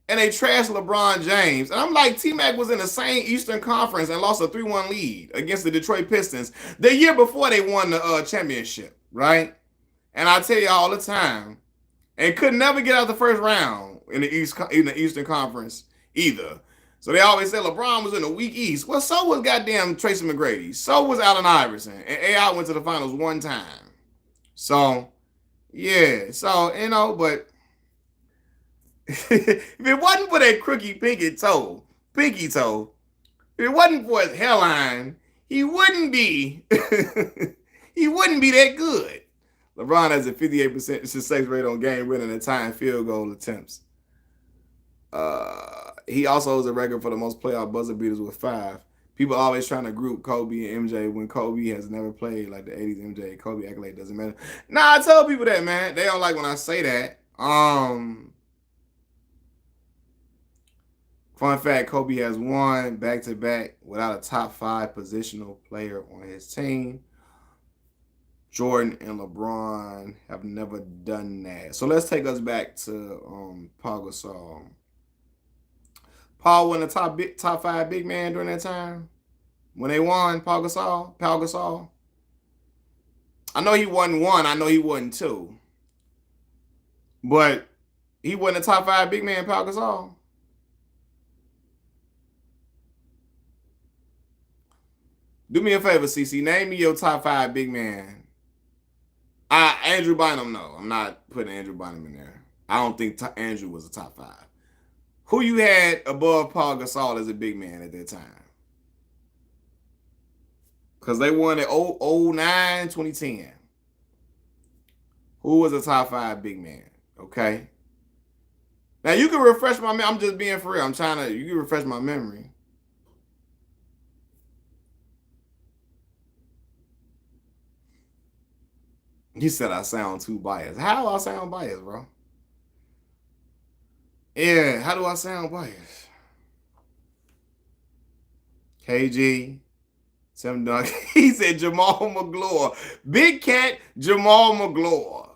and they trash LeBron James. And I'm like, T-Mac was in the same Eastern Conference and lost a 3-1 lead against the Detroit Pistons the year before they won the championship, right? And I tell you all the time, and could never get out the first round in the Eastern Conference either. So they always say LeBron was in the weak East. Well, so was goddamn Tracy McGrady. So was Allen Iverson. And AI went to the finals one time. So, yeah. So, but if it wasn't for that pinky toe, if it wasn't for his hairline, he wouldn't be that good. LeBron has a 58% success rate on game winning and tying field goal attempts. He also has a record for the most playoff buzzer beaters with 5. People always trying to group Kobe and MJ when Kobe has never played like the 80s MJ. Kobe accolade doesn't matter. Nah, I tell people that, man. They don't like when I say that. Fun fact, Kobe has won back-to-back without a top 5 positional player on his team. Jordan and LeBron have never done that. So let's take us back to Paul Gasol. Paul won the top 5 big man during that time when they won. Paul Gasol. I know he wasn't 1. I know he wasn't 2. But he wasn't the top 5 big man. Paul Gasol. Do me a favor, CC. Name me your top 5 big man. Andrew Bynum, no. I'm not putting Andrew Bynum in there. I don't think Andrew was a top 5. Who you had above Paul Gasol as a big man at that time? Because they won at 09, 2010. Who was a top 5 big man? Okay. Now you can refresh my memory. I'm just being for real. You can refresh my memory. You said I sound too biased. How do I sound biased, bro? Yeah, how do I sound biased? KG, Tim Duncan. He said Jamal McGloire. Big Cat, Jamal McGloire.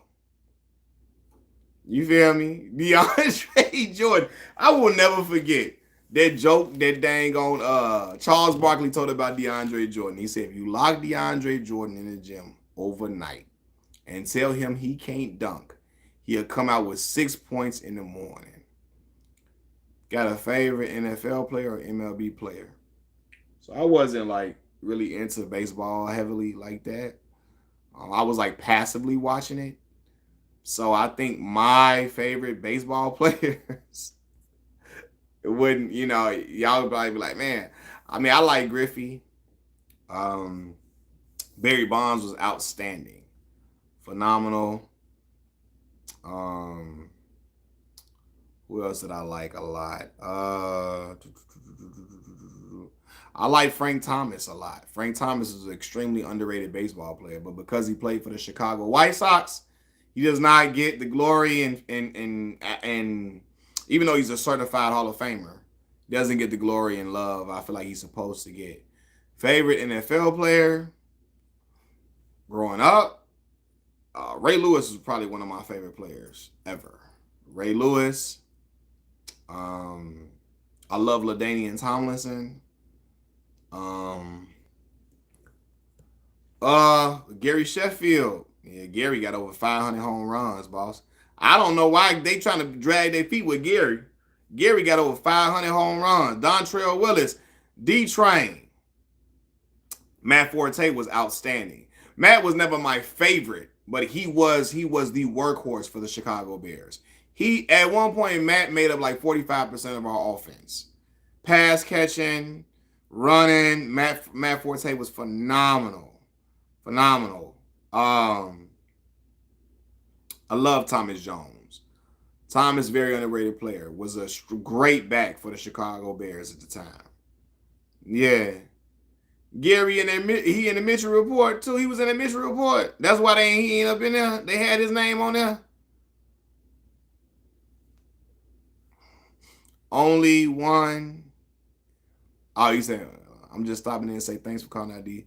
You feel me? DeAndre Jordan. I will never forget that joke that dang on Charles Barkley told about DeAndre Jordan. He said, if you lock DeAndre Jordan in the gym overnight and tell him he can't dunk, he'll come out with 6 points in the morning. Got a favorite NFL player or MLB player? So I wasn't like really into baseball heavily like that. I was like passively watching it. So I think my favorite baseball players, it wouldn't, y'all would probably be like, man, I mean, I like Griffey. Barry Bonds was outstanding. Phenomenal. Who else did I like a lot? I like Frank Thomas a lot. Frank Thomas is an extremely underrated baseball player, but because he played for the Chicago White Sox, he does not get the glory and even though he's a certified Hall of Famer, he doesn't get the glory and love I feel like he's supposed to get. Favorite NFL player growing up, Ray Lewis is probably one of my favorite players ever. Ray Lewis. I love LaDainian Tomlinson. Gary Sheffield. Yeah, Gary got over 500 home runs, boss. I don't know why they trying to drag their feet with Gary. Gary got over 500 home runs. Dontrell Willis, D-Train. Matt Forte was outstanding. Matt was never my favorite, but he was the workhorse for the Chicago Bears. He at one point Matt made up like 45% of our offense. Pass catching, running. Matt Forte was phenomenal. Phenomenal. I love Thomas Jones. Thomas, very underrated player, was a great back for the Chicago Bears at the time. Yeah. Gary he in the Mitchell report too. He was in the Mitchell report. That's why he ain't up in there. They had his name on there. Only one. Oh, you said I'm just stopping in and say thanks for calling out D.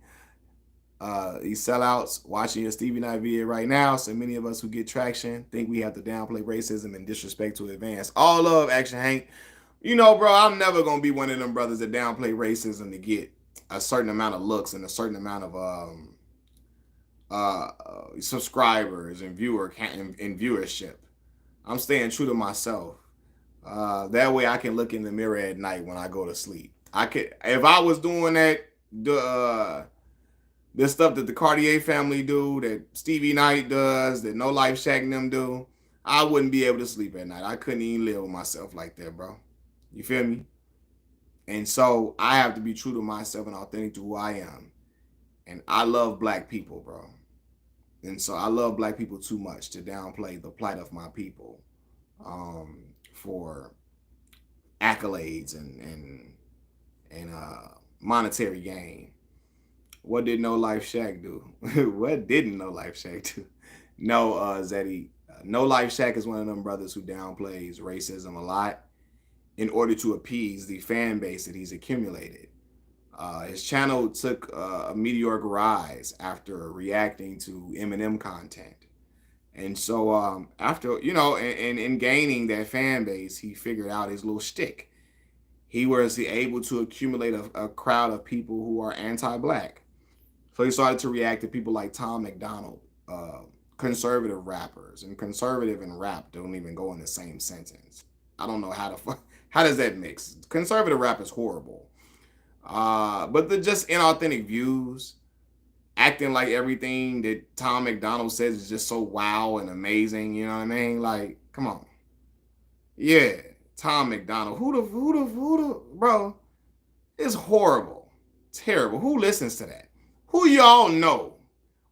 These sellouts watching your Stevie Knight video right now. So many of us who get traction think we have to downplay racism and disrespect to advance. All love, Action Hank. You know, bro, I'm never gonna be one of them brothers that downplay racism to get a certain amount of looks and a certain amount of subscribers and viewership. I'm staying true to myself. That way I can look in the mirror at night when I go to sleep. If I was doing that, the stuff that the Cartier family do, that Stevie Knight does, that No Life Shack and them do, I wouldn't be able to sleep at night. I couldn't even live with myself like that, bro. You feel me? And so I have to be true to myself and authentic to who I am. And I love black people, bro. And so I love black people too much to downplay the plight of my people for accolades and monetary gain. What did No Life Shack do? What didn't No Life Shack do? No, Zeddy. No Life Shack is one of them brothers who downplays racism a lot in order to appease the fan base that he's accumulated. His channel took a meteoric rise after reacting to Eminem content. And so after, in gaining that fan base, he figured out his little shtick. He was able to accumulate a crowd of people who are anti-black. So he started to react to people like Tom McDonald, conservative rappers. And conservative and rap don't even go in the same sentence. I don't know how does that mix? Conservative rap is horrible. But the just inauthentic views, acting like everything that Tom McDonald says is just so wow and amazing, you know what I mean? Like, come on. Yeah, Tom McDonald. Who the, bro, it's horrible. Terrible. Who listens to that? Who y'all know?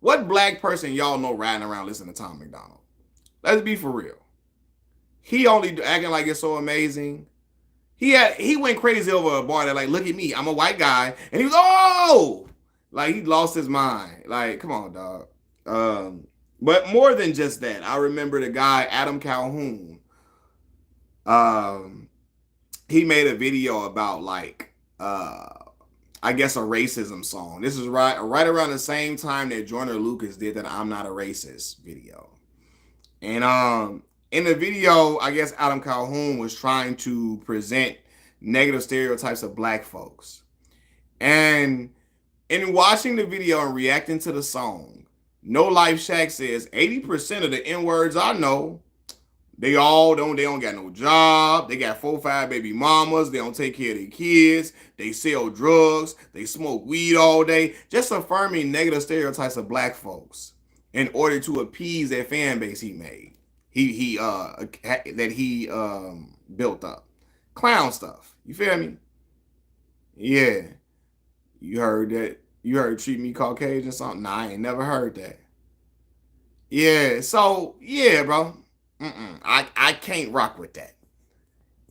What black person y'all know riding around listening to Tom McDonald? Let's be for real. He only acting like it's so amazing. He went crazy over a bar that like, look at me, I'm a white guy. And he was, oh! Like, he lost his mind. Like, come on, dog. But more than just that, I remember the guy, Adam Calhoun. He made a video about, like, I guess a racism song. This is right around the same time that Joyner Lucas did that I'm Not a Racist video. And in the video, I guess Adam Calhoun was trying to present negative stereotypes of black folks. And in watching the video and reacting to the song, No Life Shack says 80% of the N-words I know, they don't got no job. They got 4-5 baby mamas. They don't take care of their kids. They sell drugs. They smoke weed all day. Just affirming negative stereotypes of black folks in order to appease that fan base he made. He built up. Clown stuff. You feel me? Yeah. You heard that? You heard Treat Me Caucasian something? Nah, I ain't never heard that. Yeah, so, yeah, bro. I can't rock with that.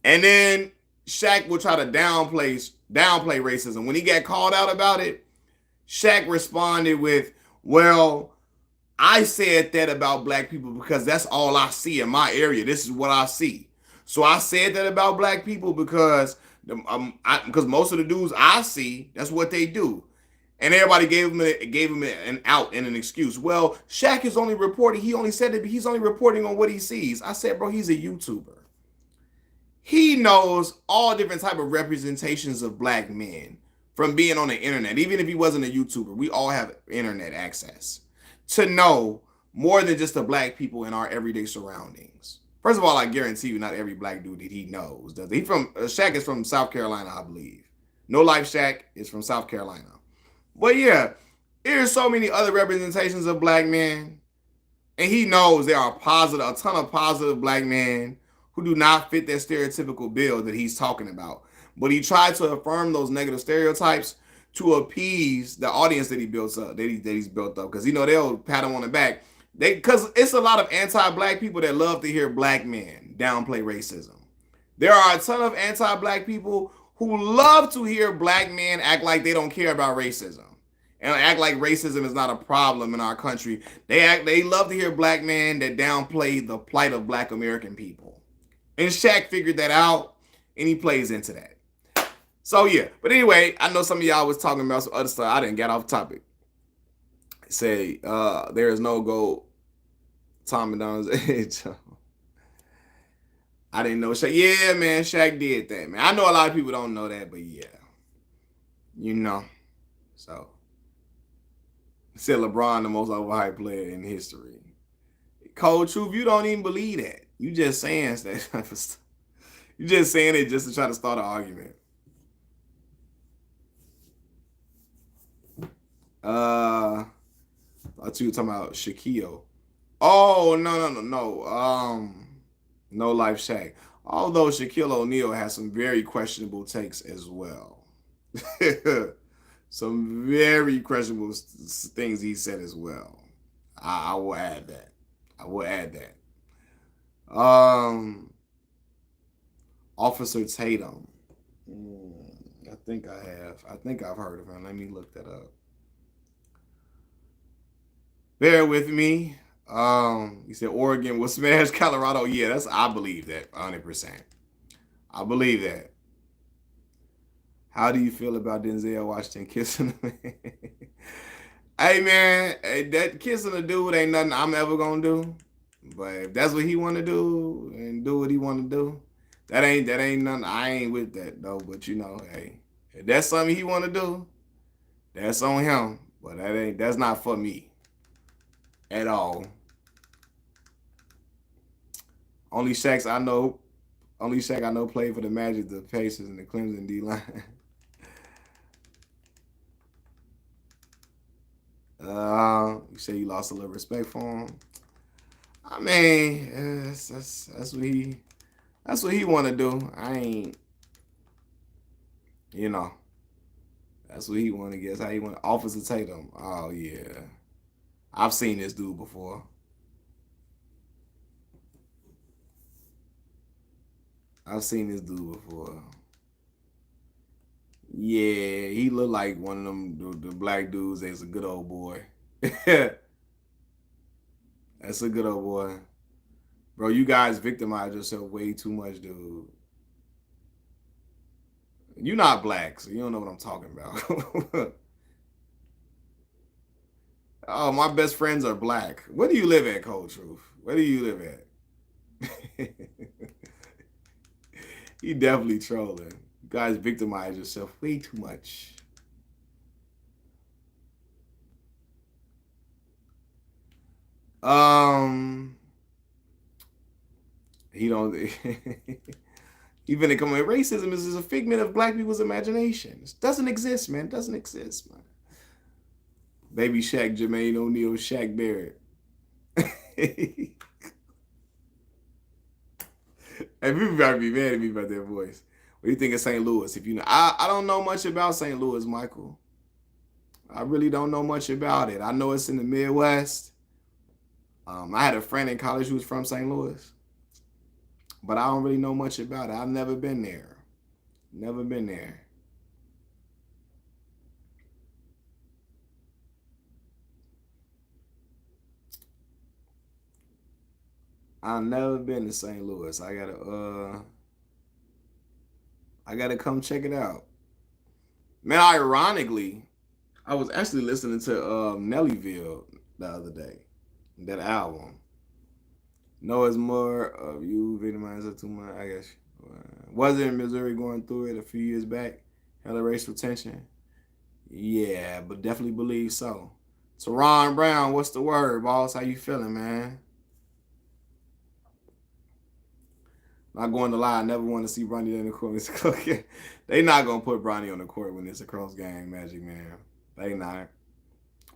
And then Shaq will try to downplay downplay racism. When he got called out about it, Shaq responded with, well, I said that about black people because that's all I see in my area. This is what I see. So I said that about black people because because most of the dudes I see, that's what they do. And everybody gave him an out and an excuse. Well, Shaq is only reporting. He only said that he's only reporting on what he sees. I said, bro, he's a YouTuber. He knows all different type of representations of black men from being on the internet. Even if he wasn't a YouTuber, we all have internet access to know more than just the black people in our everyday surroundings. First of all, I guarantee you, not every black dude that he knows does. Shaq is from South Carolina, I believe. No Life Shaq is from South Carolina. But yeah, there's so many other representations of black men, and he knows there are a ton of positive black men who do not fit that stereotypical bill that he's talking about. But he tried to affirm those negative stereotypes to appease the audience that he built up, that he's built up, because they'll pat him on the back. Because it's a lot of anti-black people that love to hear black men downplay racism. There are a ton of anti-black people who love to hear black men act like they don't care about racism and act like racism is not a problem in our country. They love to hear black men that downplay the plight of black American people. And Shaq figured that out, and he plays into that. So yeah, but anyway, I know some of y'all was talking about some other stuff. I didn't get off topic. Say there is no gold. Tom McDonald's age. I didn't know Shaq. Yeah, man, Shaq did that, man. I know a lot of people don't know that, but yeah. So, said LeBron the most overhyped player in history. Cold truth, you don't even believe that. You just saying that. You just saying it just to try to start an argument. I thought you were talking about Shaquille. Oh, no. No Life Shaq. Although Shaquille O'Neal has some very questionable takes as well. Some very questionable things he said as well. I will add that. Officer Tatum. I think I have. I think I've heard of him. Let me look that up. Bear with me. He said Oregon will smash Colorado. Yeah, I believe that 100%. I believe that. How do you feel about Denzel Washington kissing the man? Hey man, that kissing a dude ain't nothing I'm ever gonna do. But if that's what he want to do and do what he want to do, that ain't nothing. I ain't with that though. But hey, if that's something he want to do, that's on him. But that's not for me at all. Only Shaq I know played for the Magic, the Pacers, and the Clemson D-line. You say you lost a little respect for him. I mean, that's what he want to do. I ain't, that's what he want to guess. How he want to Officer Tatum. Oh yeah, I've seen this dude before. Yeah, he looked like one of them the black dudes that's a good old boy. That's a good old boy. Bro, you guys victimize yourself way too much, dude. You're not black, so you don't know what I'm talking about. Oh, my best friends are black. Where do you live at, Cold Truth? Where do you live at? He definitely trolling. You guys victimize yourself way too much. He don't. Even to come with racism is a figment of black people's imagination. It doesn't exist, man. It doesn't exist, man. Baby Shaq, Jermaine O'Neal, Shaq Barrett. Hey, people gotta be mad at me about their voice. What do you think of St. Louis? If you know, I don't know much about St. Louis, Michael. I really don't know much about it. I know it's in the Midwest. I had a friend in college who was from St. Louis, but I don't really know much about it. I've never been there. I've never been to St. Louis. I gotta come check it out. Man, ironically, I was actually listening to Nellyville the other day. That album. No, it's more of you victimized it too much, I guess. Wasn't in Missouri going through it a few years back? Hella racial tension. Yeah, but definitely believe so. Teron Brown, what's the word, boss? How you feeling, man? Not going to lie, I never want to see Bronny in the court. They not gonna put Bronny on the court when it's a cross game, Magic Man. They not.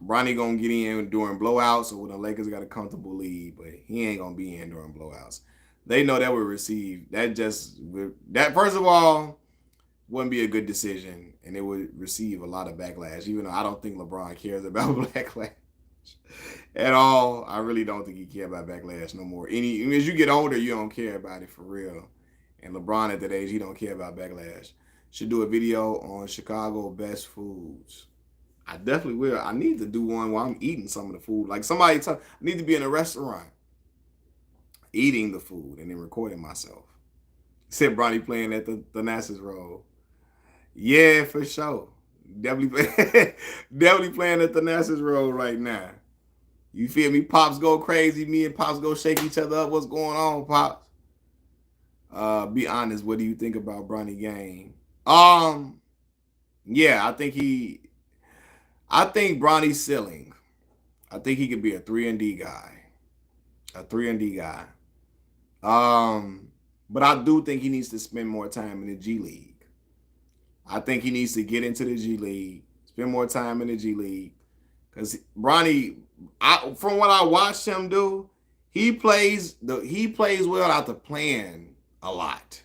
Bronny gonna get in during blowouts or when the Lakers got a comfortable lead, but he ain't gonna be in during blowouts. They know that would receive that first of all wouldn't be a good decision, and it would receive a lot of backlash. Even though I don't think LeBron cares about backlash at all, I really don't think he cares about backlash no more. As you get older, you don't care about it for real. And LeBron at that age, he don't care about backlash. Should do a video on Chicago best foods. I definitely will. I need to do one while I'm eating some of the food. Like I need to be in a restaurant eating the food and then recording myself. Said Bronny playing at the Thanasis role. Yeah, for sure. Definitely playing at the Thanasis role right now. You feel me? Pops go crazy. Me and Pops go shake each other up. What's going on, Pops? Be honest. What do you think about Bronny game? Yeah, I think Bronny's ceiling. I think he could be a 3-and-D guy. A 3-and-D guy. But I do think he needs to spend more time in the G League. I think he needs to get into the G League, spend more time in the G League. Because Bronny, from what I watched him do, he plays well after playing a lot.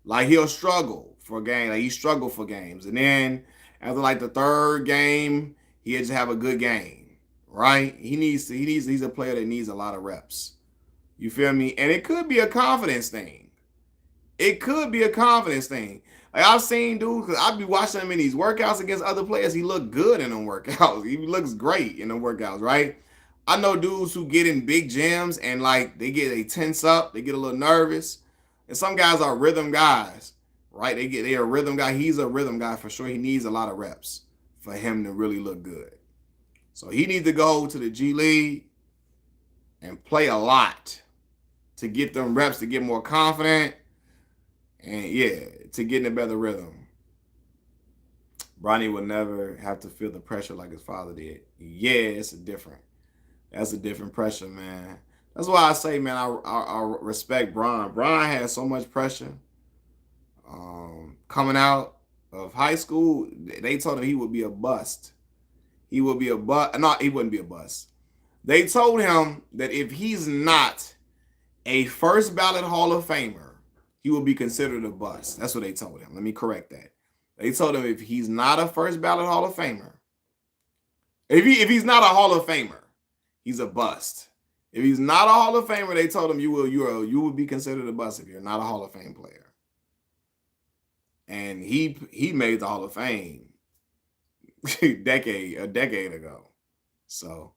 Like he'll struggle for a game. Like he struggled for games. And then after like the third game, he'll just have a good game. Right? He's a player that needs a lot of reps. You feel me? And it could be a confidence thing. It could be a confidence thing. Like I've seen dudes, because I be watching him in these workouts against other players. He look good in them workouts. He looks great in them workouts, right? I know dudes who get in big gyms and like they tense up, they get a little nervous. And some guys are rhythm guys, right? They are a rhythm guy. He's a rhythm guy for sure. He needs a lot of reps for him to really look good. So he needs to go to the G League and play a lot to get them reps, to get more confident, and yeah, to get in a better rhythm. Bronny will never have to feel the pressure like his father did. Yeah, that's a different pressure, man. That's why I say, man, I respect Bron. Bron had so much pressure. Coming out of high school, they told him he would be a bust. He would be a bust. No, he wouldn't be a bust. They told him that if he's not a first ballot Hall of Famer, he will be considered a bust. That's what they told him. Let me correct that. They told him if he's not a first ballot Hall of Famer, if he's not a Hall of Famer, he's a bust. If he's not a Hall of Famer, they told him you will be considered a bust if you're not a Hall of Fame player. And he made the Hall of Fame a decade ago. So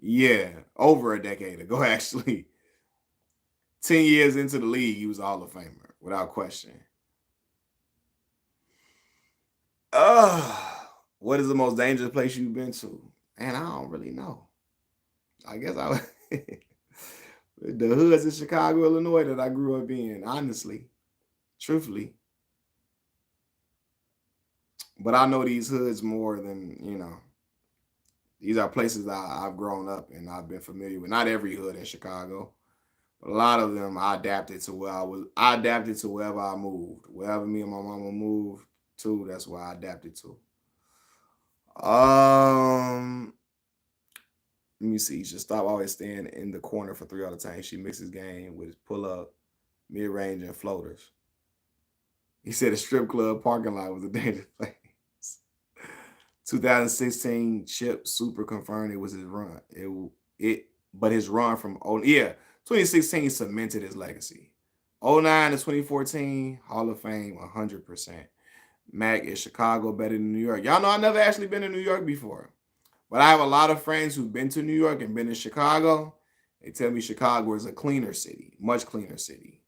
yeah, over a decade ago actually. 10 years into the league, he was a Hall of Famer without question. What is the most dangerous place you've been to? Man, I don't really know. I guess the hoods in Chicago, Illinois that I grew up in, honestly, truthfully. But I know these hoods more than, these are places that I've grown up and I've been familiar with. Not every hood in Chicago, but a lot of them I adapted to I adapted to wherever I moved. Wherever me and my mama moved to, that's where I adapted to. Let me see. She should stop always staying in the corner for 3 all the time. She mixes game with pull up, mid range, and floaters. He said a strip club parking lot was a dangerous place. 2016 Chip Super confirmed it was his run. But his run from 2016 cemented his legacy. 09 to 2014 Hall of Fame 100%. Mac, is Chicago better than New York? Y'all know I've never actually been to New York before. But I have a lot of friends who've been to New York and been to Chicago. They tell me Chicago is a cleaner city, much cleaner city.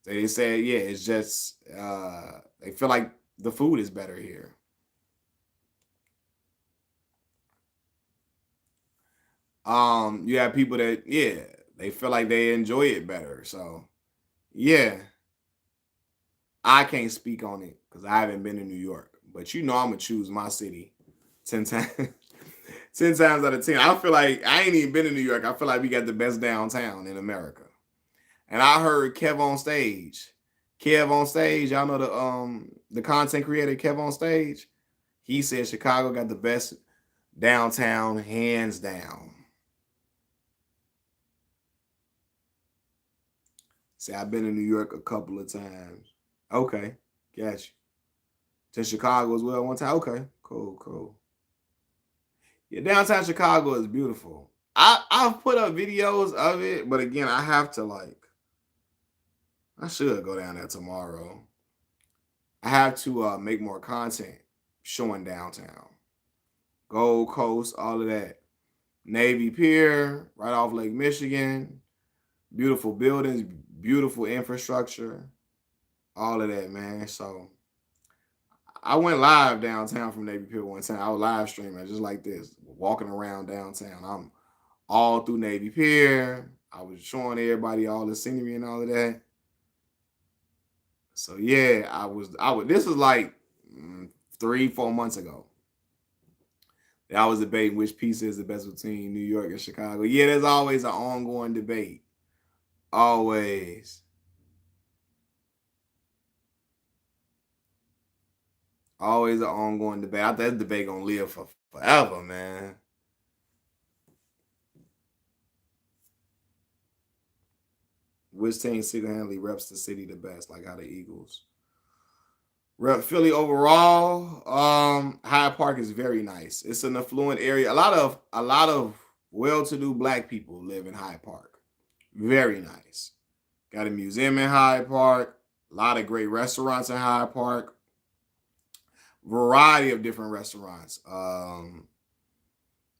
They said, yeah, it's just they feel like the food is better here. You have people that, yeah, they feel like they enjoy it better. So, yeah, I can't speak on it because I haven't been to New York. But I'm gonna choose my city 10 times. 10 times out of 10. I feel like I ain't even been to New York. I feel like we got the best downtown in America. And I heard Kev on stage. Kev on stage, y'all know the content creator Kev on stage. He said Chicago got the best downtown, hands down. See, I've been to New York a couple of times. Okay, got you. To Chicago as well one time. Okay, cool. Yeah, downtown Chicago is beautiful. I've put up videos of it, but again, I have to I should go down there tomorrow. I have to make more content showing downtown. Gold Coast, all of that. Navy Pier, right off Lake Michigan. Beautiful buildings, beautiful infrastructure, all of that, man. So I went live downtown from Navy Pier one time. I was live streaming just like this, walking around downtown. I'm all through Navy Pier. I was showing everybody all the scenery and all of that. So yeah, I was. This was like 3-4 months ago. I was debating which piece is the best between New York and Chicago. Yeah, there's always an ongoing debate. Always. Always an ongoing debate. I think that debate gonna live for forever, man. Which team single-handedly reps the city the best? Like how the Eagles rep Philly overall. Hyde Park is very nice. It's an affluent area. A lot of well-to-do black people live in Hyde Park. Very nice. Got a museum in Hyde Park. A lot of great restaurants in Hyde Park. Variety of different restaurants.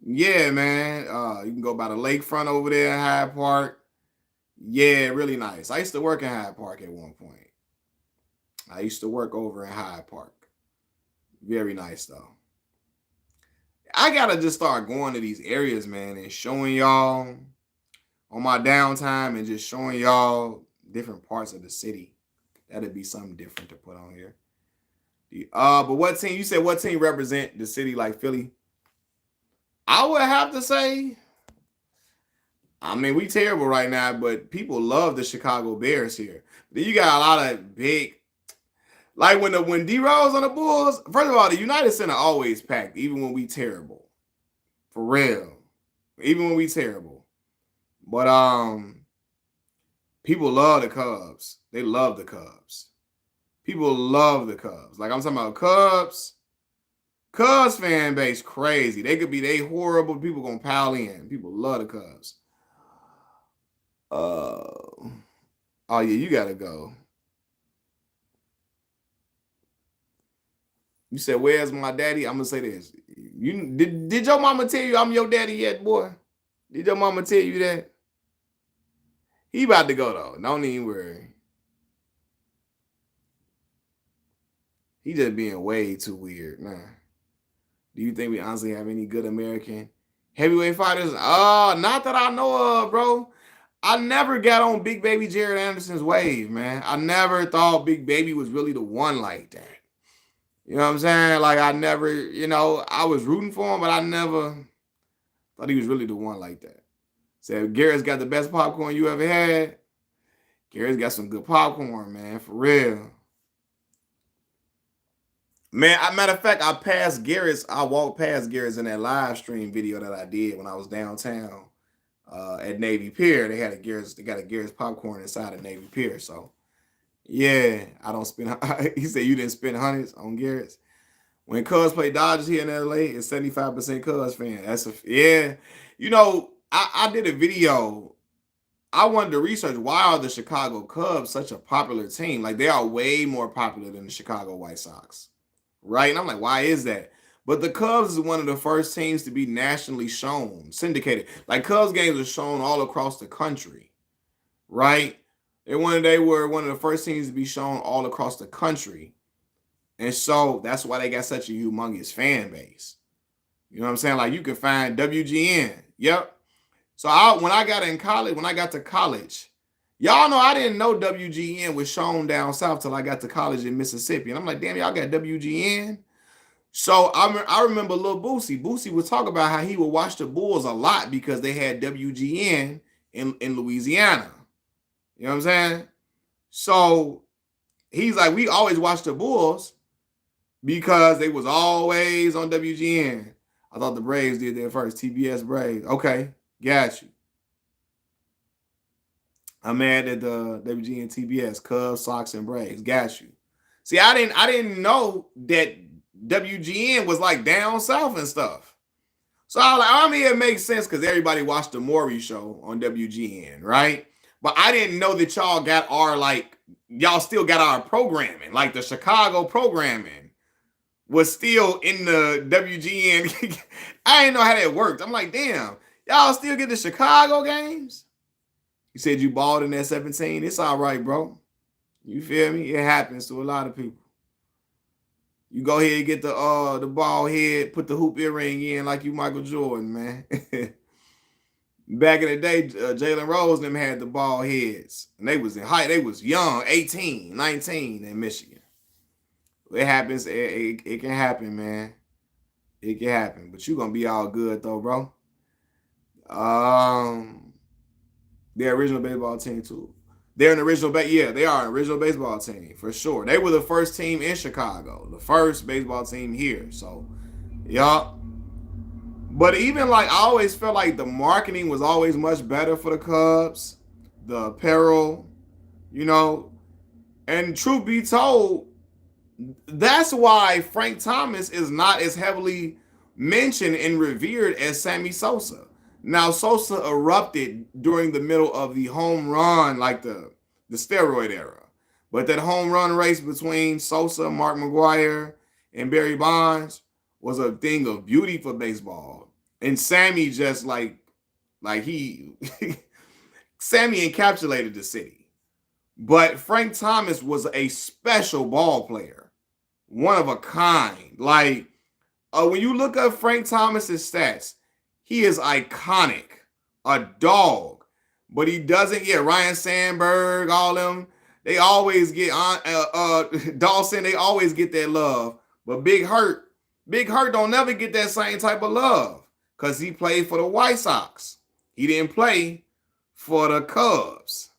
Yeah, man. You can go by the lakefront over there in Hyde Park. Yeah, really nice. I used to work in Hyde Park at one point. I used to work over in Hyde Park. Very nice though. I gotta just start going to these areas, man, and showing y'all on my downtime and just showing y'all different parts of the city. That'd be something different to put on here. But what team? You said what team represent the city like Philly? I would have to say, I mean, we terrible right now, but people love the Chicago Bears here. Then you got a lot of big, like when D-Rose on the Bulls. First of all, the United Center always packed, even when we terrible, for real. Even when we terrible, but people love the Cubs. They love the Cubs. People love the Cubs. Like I'm talking about Cubs. Cubs fan base crazy. They horrible. People gonna pile in. People love the Cubs. Oh yeah, you gotta go. You said, "Where's my daddy?" I'm gonna say this. Did your mama tell you I'm your daddy yet, boy? Did your mama tell you that? He about to go though. Don't even worry. He just being way too weird, man. Do you think we honestly have any good American heavyweight fighters? Not that I know of, bro. I never got on Big Baby Jared Anderson's wave, man. I never thought Big Baby was really the one like that. You know what I'm saying? Like I never, I was rooting for him, but I never thought he was really the one like that. Said Garrett's got the best popcorn you ever had. Garrett's got some good popcorn, man, for real. Man, matter of fact, I walked past Garrett's in that live stream video that I did when I was downtown at Navy Pier. They got a Garrett's popcorn inside of Navy Pier. So yeah, I don't spend. He said you didn't spend hundreds on Garrett's. When Cubs play Dodgers here in LA, it's 75% Cubs fan. Yeah. I did a video. I wanted to research why are the Chicago Cubs such a popular team? Like they are way more popular than the Chicago White Sox. Right? And I'm like, why is that? But the Cubs is one of the first teams to be nationally shown, syndicated. Like Cubs games are shown all across the country, right? They were one of the first teams to be shown all across the country. And so that's why they got such a humongous fan base. You know what I'm saying? Like you can find WGN. Yep. So when I got to college, y'all know I didn't know WGN was shown down south till I got to college in Mississippi. And I'm like, damn, y'all got WGN? So I remember Lil Boosie. Boosie would talk about how he would watch the Bulls a lot because they had WGN in Louisiana. You know what I'm saying? So he's like, we always watched the Bulls because they was always on WGN. I thought the Braves did that first. TBS Braves. Okay, got you. I'm mad at the WGN TBS, Cubs, Sox, and Braves. Got you. See, I didn't know that WGN was like down south and stuff. So I mean, it makes sense because everybody watched the Maury show on WGN, right? But I didn't know that y'all still got our programming. Like the Chicago programming was still in the WGN. I didn't know how that worked. I'm like, damn, y'all still get the Chicago games? You said you balled in that 17. It's all right, bro. You feel me? It happens to a lot of people. You go ahead and get the ball head, put the hoop earring in like you Michael Jordan, man. Back in the day, Jalen Rose them had the ball heads. And they was in height. They was young, 18, 19 in Michigan. It happens. It can happen, man. It can happen. But you going to be all good, though, bro. The original baseball team, too. They're an original, they are an original baseball team for sure. They were the first team in Chicago, the first baseball team here. So, yeah. But even like, I always felt like the marketing was always much better for the Cubs, the apparel, you know. And truth be told, that's why Frank Thomas is not as heavily mentioned and revered as Sammy Sosa. Now, Sosa erupted during the middle of the home run, like the steroid era. But that home run race between Sosa, Mark McGwire, and Barry Bonds was a thing of beauty for baseball. And Sammy just Sammy encapsulated the city. But Frank Thomas was a special ball player. One of a kind. Like, when you look up Frank Thomas's stats, he is iconic, a dog, but he doesn't get Ryan Sandberg, all them. They always get Dawson. They always get that love, but Big Hurt don't never get that same type of love because he played for the White Sox. He didn't play for the Cubs.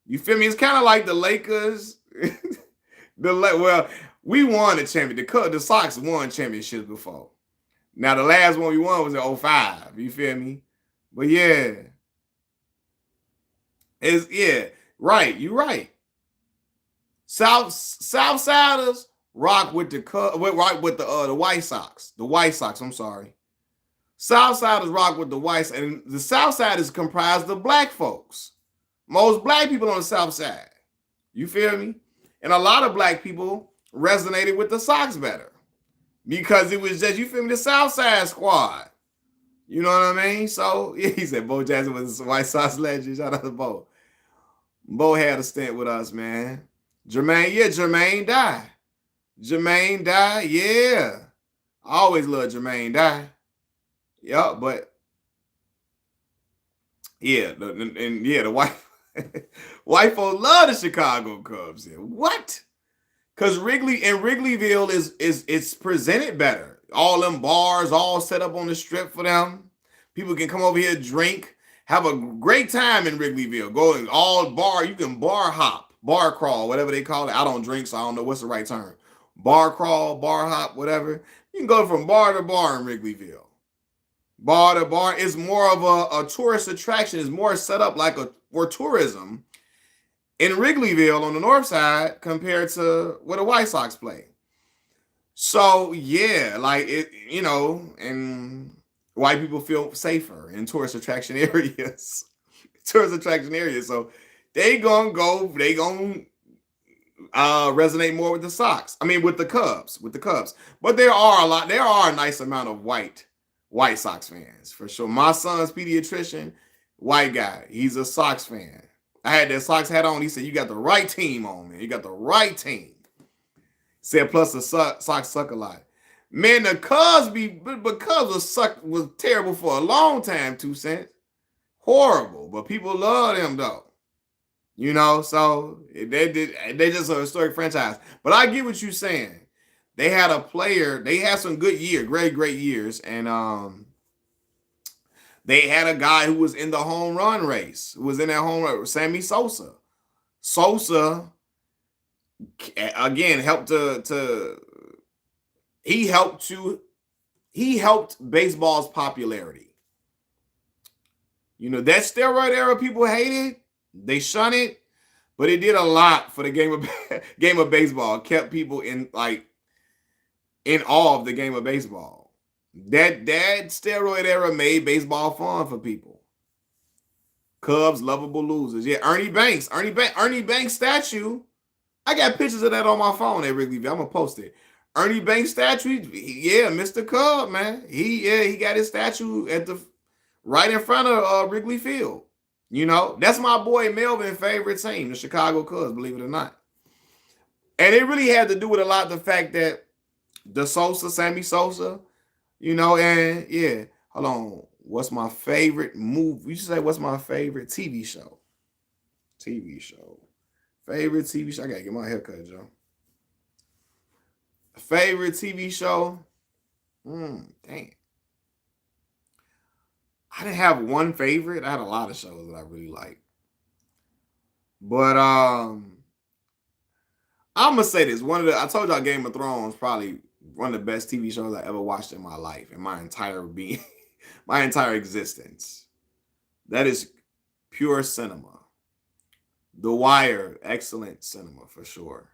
You feel me? It's kind of like the Lakers. We won a championship. The Sox won championships before. Now, the last one we won was in 2005. You feel me? But yeah. Right. You're right. Southsiders rock with the White Sox. The White Sox, I'm sorry. Southsiders rock with the White Sox. And the South Side is comprised of black folks. Most black people on the South Side. You feel me? And a lot of black people resonated with the Sox better. Because it was just, you feel me, the Southside squad. You know what I mean? So, yeah, he said Bo Jackson was a White Sox legend. Shout out to Bo. Bo had a stint with us, man. Jermaine died. Yeah. I always loved Jermaine die. Yeah, but yeah, the white folks love the Chicago Cubs. What? Because Wrigleyville is presented better. All them bars all set up on the strip for them. People can come over here, drink, have a great time in Wrigleyville. Go all bar. You can bar hop, bar crawl, whatever they call it. I don't drink, so I don't know what's the right term. Bar crawl, bar hop, whatever. You can go from bar to bar in Wrigleyville. Bar to bar is more of a tourist attraction. It's more set up for tourism in Wrigleyville on the north side compared to where the White Sox play. So, yeah, like it, and white people feel safer in tourist attraction areas. So they gonna resonate more with the Sox. I mean, with the Cubs, But there are a nice amount of White Sox fans for sure. My son's pediatrician, white guy. He's a Sox fan. I had that Sox hat on. He said, "You got the right team on, man. You got the right team." Said plus the Sox suck a lot. Man, the Cubs was terrible for a long time. 2 cents, horrible. But people love them though. So they just a historic franchise. But I get what you're saying. They had a player. They had some good years, great years, and they had a guy who was in the home run race. Who was in that home run? Sammy Sosa. Sosa again helped he helped baseball's popularity. That steroid era, people hated, they shun it, but it did a lot for the game of baseball. It kept people in awe of the game of baseball. That steroid era made baseball fun for people. Cubs, lovable losers. Yeah, Ernie Banks statue. I got pictures of that on my phone at Wrigleyville. I'm gonna post it. Ernie Banks statue. Yeah, Mr. Cub, man. He got his statue right in front of Wrigley Field. That's my boy Melvin's favorite team, the Chicago Cubs, believe it or not. And it really had to do with a lot of the fact that Sammy Sosa, and yeah, hold on. What's my favorite movie? You should say, what's my favorite TV show? Favorite TV show? I gotta get my haircut, Joe. Favorite TV show? Dang. I didn't have one favorite. I had a lot of shows that I really liked. But I'm gonna say this. I told y'all Game of Thrones probably one of the best TV shows I ever watched in my life, in my entire being, my entire existence. That is pure cinema. The Wire, excellent cinema for sure.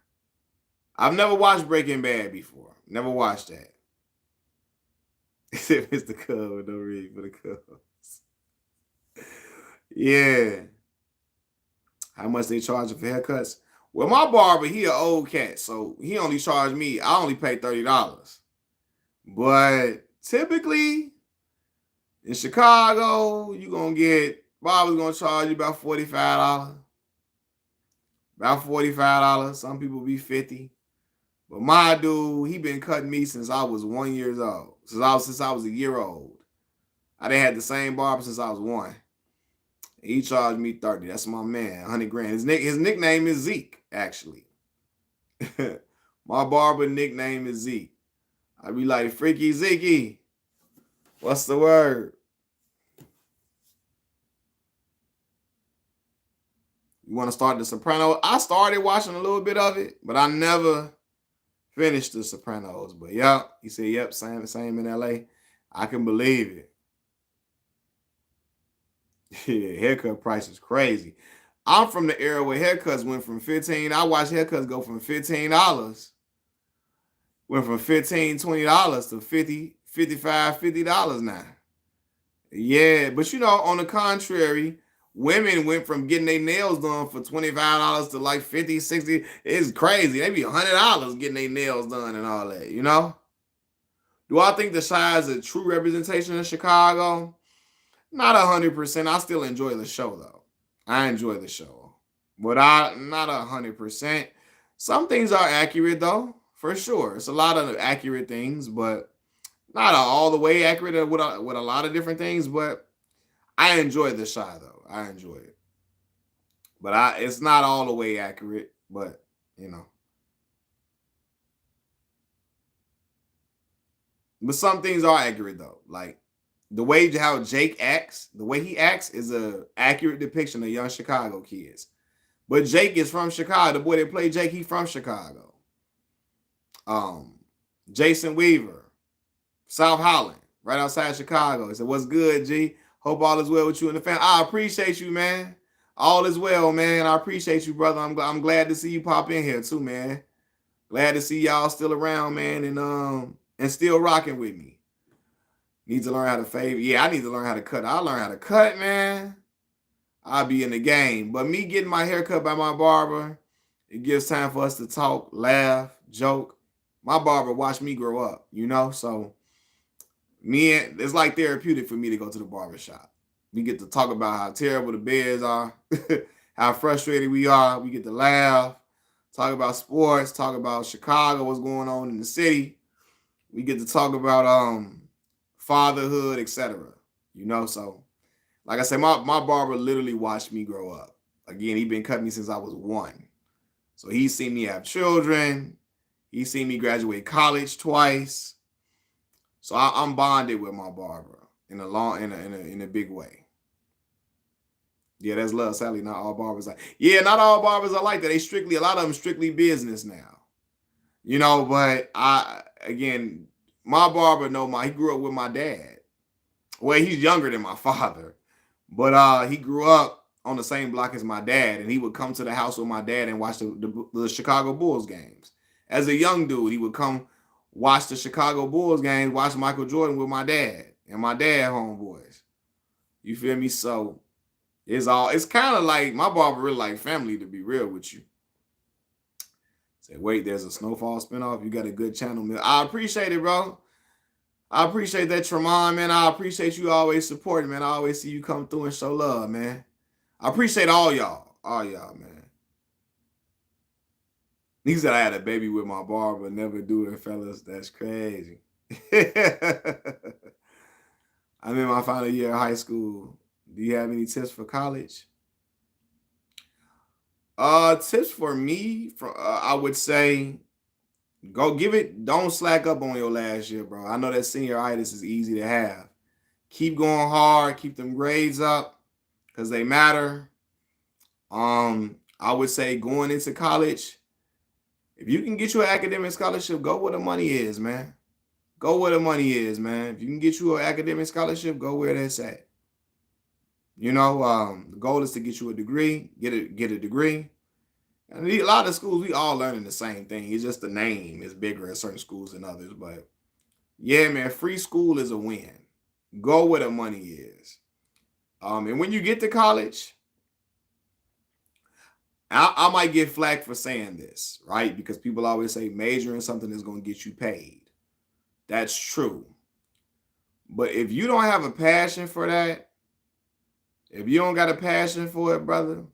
I've never watched Breaking Bad before. Never watched that. It's the Cubs, no read for the Cubs. Yeah. How much they charge for haircuts? Well, my barber, he an old cat, so he only charged me. I only pay $30. But typically in Chicago, barber's gonna charge you about $45. About $45. Some people be $50. But my dude, he been cutting me since I was 1 year old. Since I was a year old. I done had the same barber since I was 1. He charged me $30. That's my man, 100 grand. His nickname is Zeke, actually. My barber nickname is Zeke. I be like, Freaky Zeke. What's the word? You want to start The Sopranos? I started watching a little bit of it, but I never finished The Sopranos. But yeah, he said, yep, same in LA. I can believe it. Yeah, haircut price is crazy. I'm from the era where haircuts went from $15. I watched haircuts go from $15. Went from $15, $20 to $50, $55, $50 now. Yeah, but on the contrary, women went from getting their nails done for $25 to like $50, $60. It's crazy. They be $100 getting their nails done and all that, Do I think the Chi is a true representation of Chicago? Not 100%. I still enjoy the show, though. I enjoy the show. But not 100%. Some things are accurate, though, for sure. It's a lot of accurate things, but not all the way accurate with a lot of different things. But I enjoy the Chi, though. I enjoy it. But it's not all the way accurate, but, But some things are accurate, though. Like, the way how Jake acts, the way he acts is a accurate depiction of young Chicago kids. But Jake is from Chicago. The boy that played Jake, he from Chicago. Jason Weaver, South Holland, right outside Chicago. He said, what's good, G? Hope all is well with you and the family. I appreciate you, man. All is well, man. I appreciate you, brother. I'm glad to see you pop in here too, man. Glad to see y'all still around, man, and still rocking with me. Need to learn how to fade. Yeah, I need to learn how to cut. I'll learn how to cut, man. I'll be in the game. But me getting my hair cut by my barber, It gives time for us to talk, laugh, joke. My barber watched me grow up, so it's like therapeutic for me to go to the barber shop. We get to talk about how terrible the Bears are, how frustrated we are. We get to laugh, talk about sports, talk about Chicago, what's going on in the city. We get to talk about fatherhood, etc. So like I said, my barber literally watched me grow up. Again, he been cutting me since I was 1. So he's seen me have children. He's seen me graduate college twice. So I'm bonded with my barber in a big way. Yeah, that's love. Sadly, not all barbers not all barbers are like that. A lot of them strictly business now. But my barber he grew up with my dad. Well, he's younger than my father, but he grew up on the same block as my dad, and he would come to the house with my dad and watch the Chicago Bulls games. As a young dude, he would come watch the Chicago Bulls games, watch Michael Jordan with my dad and my dad homeboys. You feel me? So it's kind of like my barber really like family, to be real with you. Say, wait, there's a Snowfall spinoff. You got a good channel, man. I appreciate it, bro. I appreciate that, Tremont, man. I appreciate you always supporting, man. I always see you come through and show love, man. I appreciate all y'all, man. He said I had a baby with my barber, never do it, fellas. That's crazy. I'm in my final year of high school. Do you have any tips for college? Tips for me, I would say, go give it. Don't slack up on your last year, bro. I know that senioritis is easy to have. Keep going hard. Keep them grades up because they matter. I would say going into college, if you can get you an academic scholarship, go where the money is, man. Go where the money is, man. If you can get you an academic scholarship, go where that's at. The goal is to get you a degree, get a degree. And a lot of schools, we all learning the same thing. It's just the name is bigger at certain schools than others. But yeah, man, free school is a win. Go where the money is. And when you get to college, I might get flack for saying this, right? Because people always say major in something is going to get you paid. That's true. But if you don't have a passion for that, if you don't got a passion for it, brother,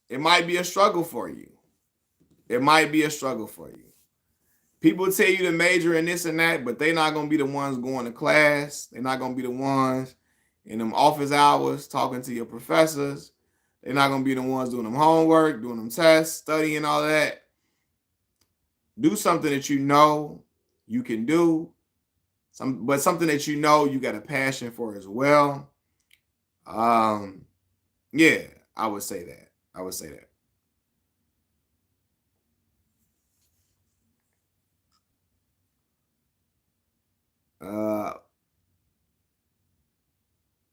it might be a struggle for you. It might be a struggle for you. People tell you to major in this and that, but they're not going to be the ones going to class. They're not going to be the ones in them office hours talking to your professors. They're not going to be the ones doing them homework, doing them tests, studying all that. Do something that you know you can do, but something that you know you got a passion for as well. Yeah, I would say that.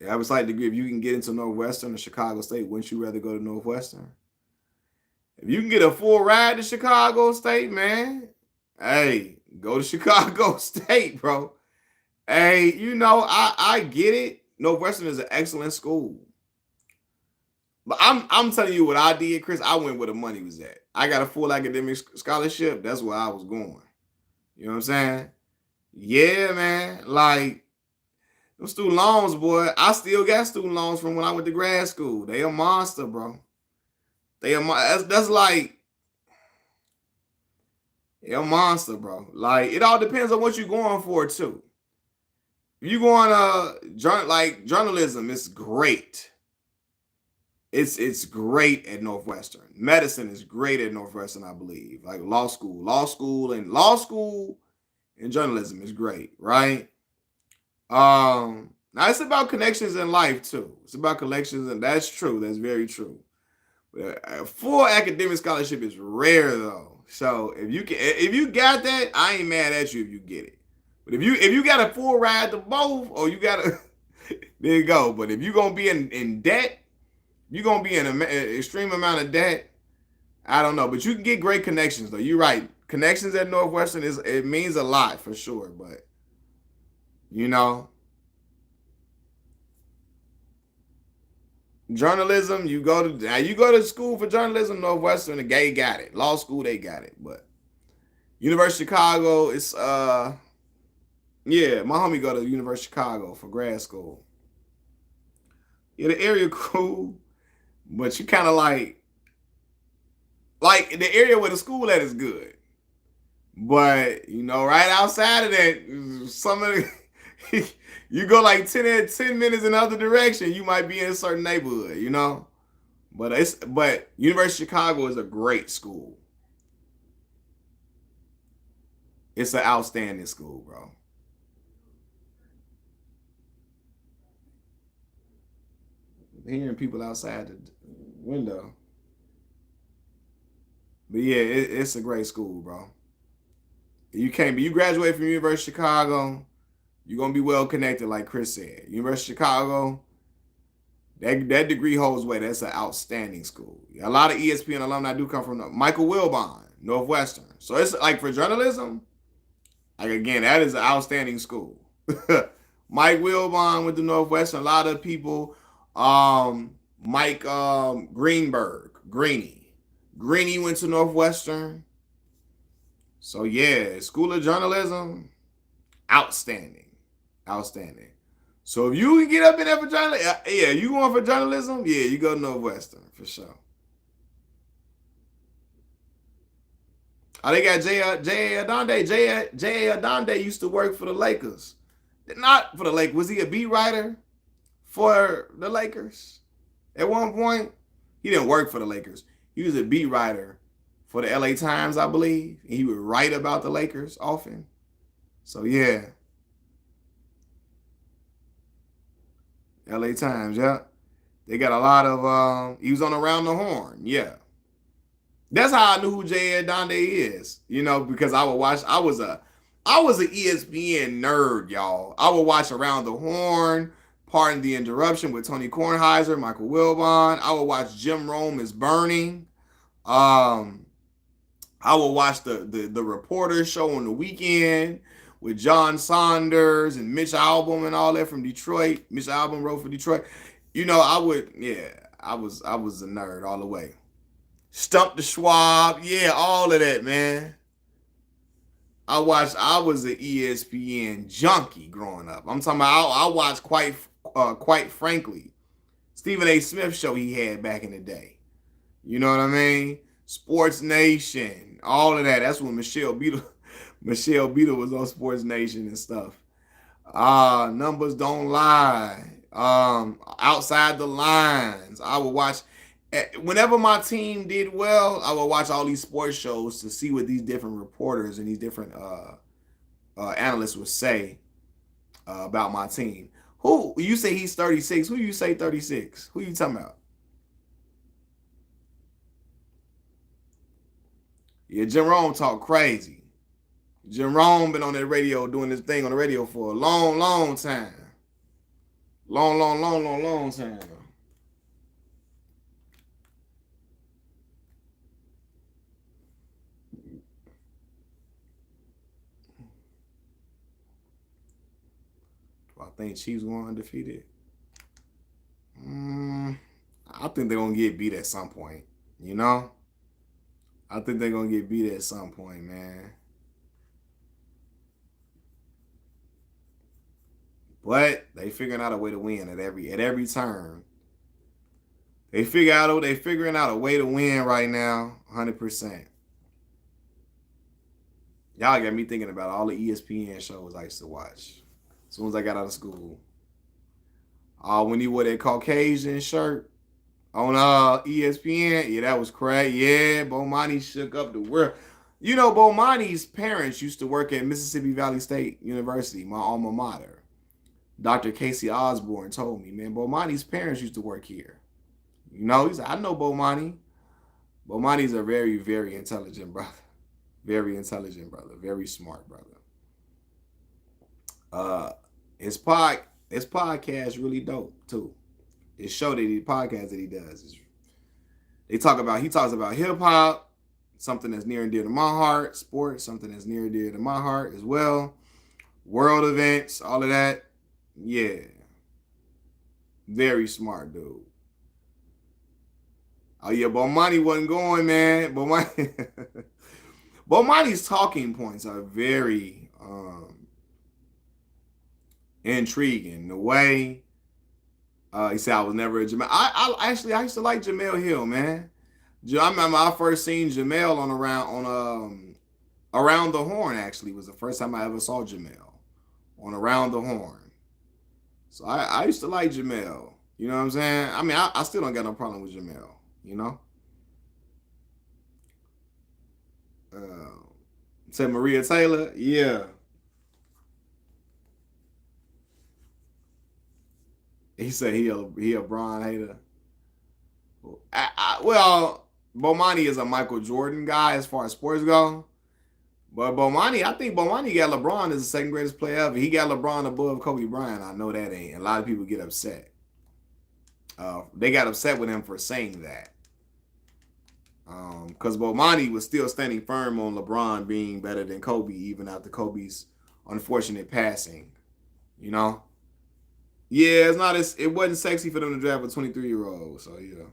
Yeah, I would like to agree. If you can get into Northwestern or Chicago State, wouldn't you rather go to Northwestern? If you can get a full ride to Chicago State, man, hey, go to Chicago State, bro. Hey, I get it. Northwestern is an excellent school. But I'm telling you what I did, Chris. I went where the money was at. I got a full academic scholarship. That's where I was going. You know what I'm saying? Yeah, man. Like, them student loans, boy. I still got student loans from when I went to grad school. They a monster, bro. That's like a monster, bro. Like, it all depends on what you're going for, too. If you going journalism, it's great. It's great at Northwestern. Medicine is great at Northwestern, I believe. Like law school and journalism is great, right? Now it's about connections in life too. It's about connections, and that's true. That's very true. But a full academic scholarship is rare though. So if you got that, I ain't mad at you if you get it. But if you got a full ride to both, or you got a there you go. But if you're gonna be in debt, you're going to be in an extreme amount of debt. I don't know. But you can get great connections, though. You're right. Connections at Northwestern, it means a lot for sure. But, Journalism, you go to school for journalism, Northwestern, the gay got it. Law school, they got it. But University of Chicago, it's yeah, my homie go to University of Chicago for grad school. Yeah, the area cool, but you kind of like the area where the school at is good. But right outside of that, some of the you go like 10 minutes in the other direction, you might be in a certain neighborhood. But University of Chicago is a great school. It's an outstanding school, bro. Hearing people outside the window. But yeah, it's a great school, bro. You graduate from University of Chicago, you're gonna be well connected, like Chris said. University of Chicago, that degree holds weight. That's an outstanding school. A lot of ESPN alumni do come from Michael Wilbon, Northwestern. So it's like for journalism, like again, that is an outstanding school. Mike Wilbon with the Northwestern. A lot of people, Mike Greenberg, Greeny went to Northwestern. So yeah, School of Journalism, outstanding. Outstanding. So if you can get up in there for journalism, yeah, you going for journalism? Yeah, you go to Northwestern for sure. Oh, they got J.A. Adonde. J.A. Adonde used to work for the Lakers. Not for the Lakers. Was he a beat writer for the Lakers? At one point, he didn't work for the Lakers. He was a beat writer for the LA Times, I believe. And he would write about the Lakers often. So yeah. LA Times, yeah. They got a lot of he was on Around the Horn, yeah. That's how I knew who Jay Donde is, because I would watch. I was an ESPN nerd, y'all. I would watch Around the Horn, Pardon the Interruption with Tony Kornheiser, Michael Wilbon. I would watch Jim Rome is Burning. I would watch the Reporter Show on the weekend with John Saunders and Mitch Albom and all that from Detroit. Mitch Albom wrote for Detroit. I was a nerd all the way. Stump the Schwab, yeah, all of that, man. I was an ESPN junkie growing up. I'm talking about I watched quite frankly, Stephen A. Smith show he had back in the day. You know what I mean? Sports Nation, all of that. That's when Michelle Beadle was on Sports Nation and stuff. Numbers Don't Lie. Outside the Lines. I would watch. Whenever my team did well, I would watch all these sports shows to see what these different reporters and these different analysts would say about my team. Who you say he's 36? Who you say 36? Who you talking about? Yeah, Jim Rome talk crazy. Jim Rome been on that radio doing this thing on the radio for a long, long time. Long time. I think Chiefs going undefeated. I think they're gonna get beat at some point. I think they're gonna get beat at some point, man. But they figuring out a way to win at every turn. They figuring out a way to win right now, 100%. Y'all got me thinking about all the ESPN shows I used to watch. As soon as I got out of school. When he wore that Caucasian shirt on ESPN, yeah, that was crazy. Yeah, Bomani shook up the world. Bomani's parents used to work at Mississippi Valley State University, my alma mater. Dr. Casey Osborne told me, man, Bomani's parents used to work here. He said, I know Bomani. Bomani's a very, very intelligent brother. Very intelligent brother. Very smart brother. His podcast really dope too. His show podcast that he does he talks about hip hop, something that's near and dear to my heart, sports, something that's near and dear to my heart as well, world events, all of that. Yeah, very smart dude. Oh yeah, Bomani wasn't going, man. Bomani, Bomani's talking points are very intriguing. The way he said I was never a Jamel. I used to like Jamel Hill, man. I remember I first seen Jamel Around the Horn. Actually, was the first time I ever saw Jamel on Around the Horn. So I used to like Jamel. You know what I'm saying? I mean, I still don't got no problem with Jamel. You know. Said Maria Taylor, yeah. He said he a Bron hater. Well, Bomani is a Michael Jordan guy as far as sports go. But Bomani, I think Bomani got LeBron as the second greatest player ever. He got LeBron above Kobe Bryant. I know that ain't. A lot of people get upset. They got upset with him for saying that. Because Bomani was still standing firm on LeBron being better than Kobe, even after Kobe's unfortunate passing. You know? Yeah, it wasn't sexy for them to draft a 23-year-old. So, yeah.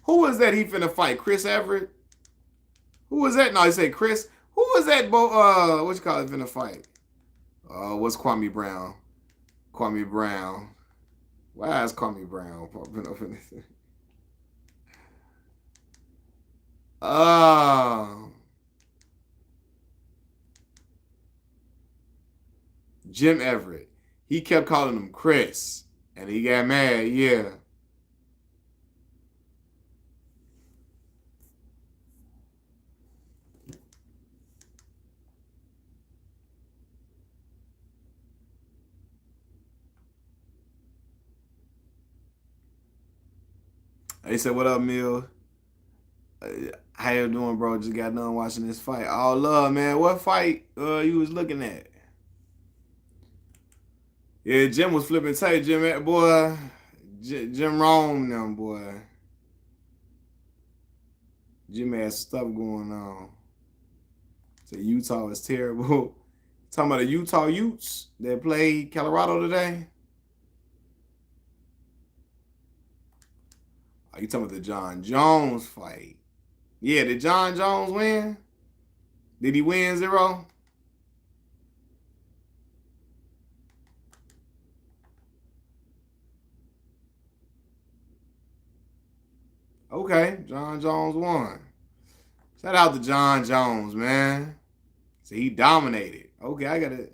Who was that he finna fight? Chris Everett? Who was that? No, he said Chris. Who was that? What you call it? Finna fight? What's Kwame Brown? Kwame Brown. Why is Kwame Brown popping up in this? Jim Everett. He kept calling him Chris, and he got mad. Yeah. He said, "What up, Mill? How you doing, bro? Just got done watching this fight. Oh, love, man. What fight you was looking at?" Yeah, Jim was flipping tape. Boy, Jim Rome, them boy. Jim had stuff going on. So Utah is terrible. Talking about the Utah Utes that played Colorado today. Are you talking about the John Jones fight? Yeah, did John Jones win? Did he win 0? Okay, John Jones won. Shout out to John Jones, man. So he dominated. Okay, I gotta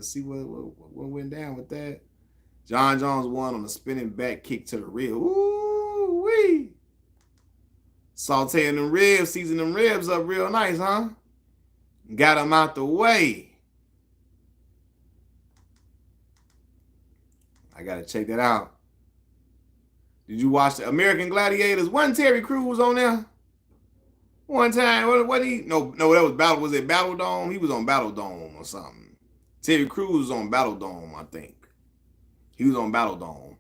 see what went down with that. John Jones won on a spinning back kick to the rib. Ooh wee. Sauteing them ribs, seasoning them ribs up real nice, huh? Got him out the way. I gotta check that out. Did you watch the American Gladiators? Wasn't Terry Crews on there? One time, what he? No, that was Battle. Was it Battle Dome? He was on Battle Dome or something. Terry Crews was on Battle Dome, I think. He was on Battle Dome.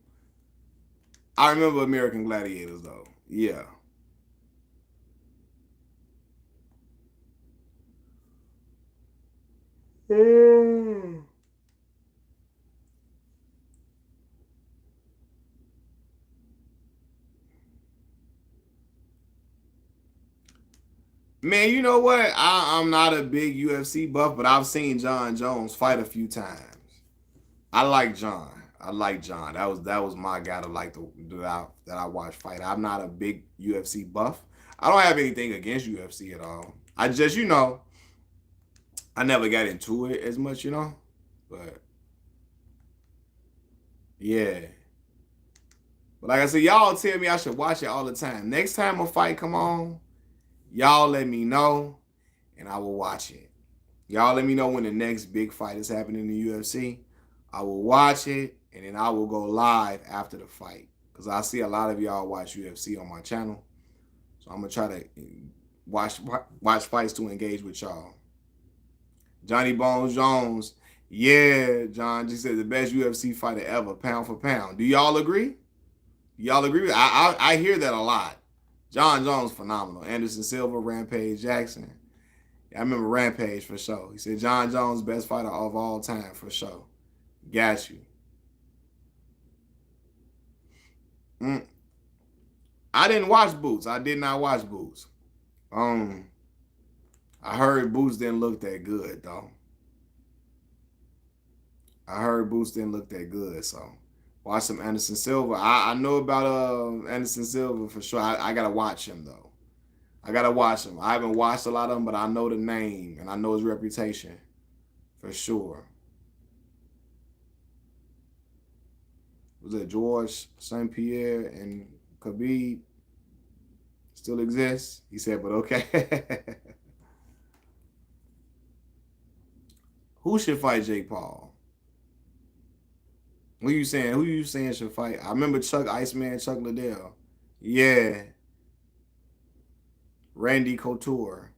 I remember American Gladiators though. Yeah. Man, you know what? I'm not a big UFC buff, but I've seen John Jones fight a few times. I like John. That was my guy that I watched fight. I'm not a big UFC buff. I don't have anything against UFC at all. I just, I never got into it as much, But yeah. But like I said, y'all tell me I should watch it all the time. Next time a fight come on, y'all let me know, and I will watch it. Y'all let me know when the next big fight is happening in the UFC. I will watch it, and then I will go live after the fight. Because I see a lot of y'all watch UFC on my channel. So I'm going to try to watch fights to engage with y'all. Johnny Bones Jones. Yeah, John just said the best UFC fighter ever, pound for pound. Do y'all agree? Y'all agree? I hear that a lot. John Jones, phenomenal. Anderson Silva, Rampage Jackson. I remember Rampage for sure. He said John Jones, best fighter of all time for sure. Got you. I didn't watch Boots. I did not watch Boots. I heard Boots didn't look that good though. I heard Boots didn't look that good, so watch some Anderson Silva. I know about Anderson Silva for sure. I gotta watch him though. I gotta watch him. I haven't watched a lot of him, but I know the name and I know his reputation for sure. Was it George St. Pierre and Khabib still exists? He said, but okay. Who should fight Jake Paul? Who you saying? Who you saying should fight? I remember Chuck Liddell. Yeah. Randy Couture.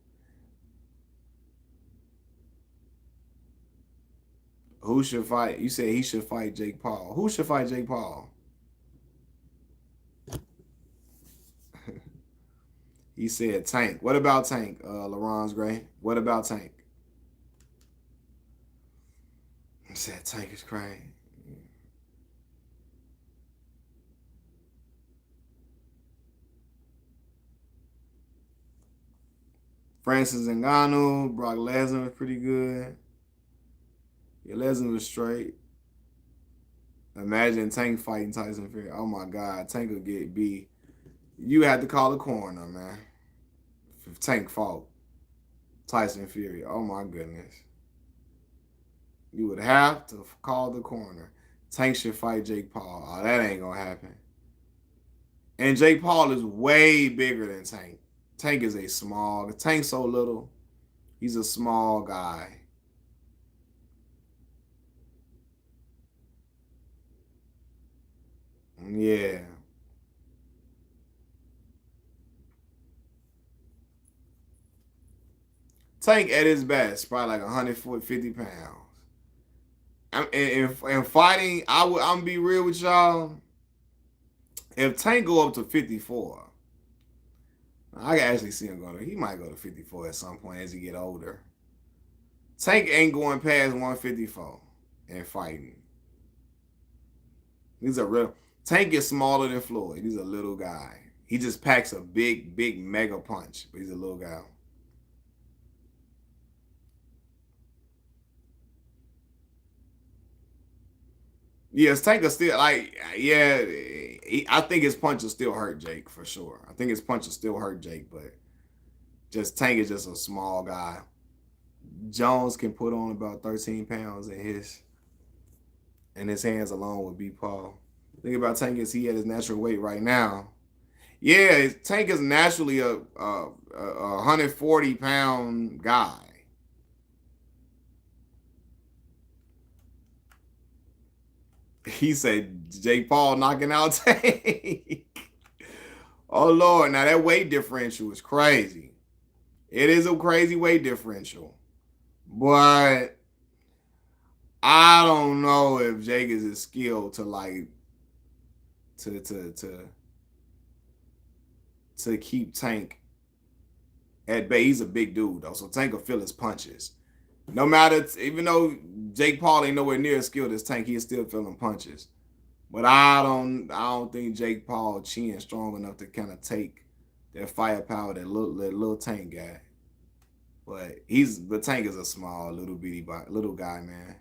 Who should fight? You said he should fight Jake Paul. Who should fight Jake Paul? He said Tank. What about Tank, LaRon's Gray? What about Tank? He said Tank is crazy. Francis Ngannou, Brock Lesnar was pretty good. Yeah, Lesnar was straight. Imagine Tank fighting Tyson Fury. Oh my God, Tank would get beat. You had to call the coroner, man. If Tank fought Tyson Fury, oh my goodness. You would have to call the coroner. Tank should fight Jake Paul. Oh, that ain't gonna happen. And Jake Paul is way bigger than Tank. Tank is a small. Tank's so little. He's a small guy. Yeah. Tank at his best, probably like 150 pounds. And fighting, I'm gonna be real with y'all. If Tank go up to 54, I can actually see him going. He might go to 54 at some point as he get older. Tank ain't going past 154 and fighting. He's a real Tank is smaller than Floyd. He's a little guy. He just packs a big, big mega punch, but he's a little guy. Yes, Tank is still like, yeah. I think his punch will still hurt Jake for sure. I think his punch will still hurt Jake, but just Tank is just a small guy. Jones can put on about 13 pounds in his hands alone would be Paul. The thing about Tank is he at his natural weight right now. Yeah, Tank is naturally a 140-pound guy. He said Jake Paul knocking out Tank. Oh Lord, now that weight differential is crazy. It is a crazy weight differential. But I don't know if Jake is as skilled to like to keep Tank at bay. He's a big dude though, so Tank will feel his punches. No matter, even though Jake Paul ain't nowhere near as skilled as Tank, he's still feeling punches. But I don't think Jake Paul chin strong enough to kind of take that firepower that little Tank guy. But Tank is a small little guy, man.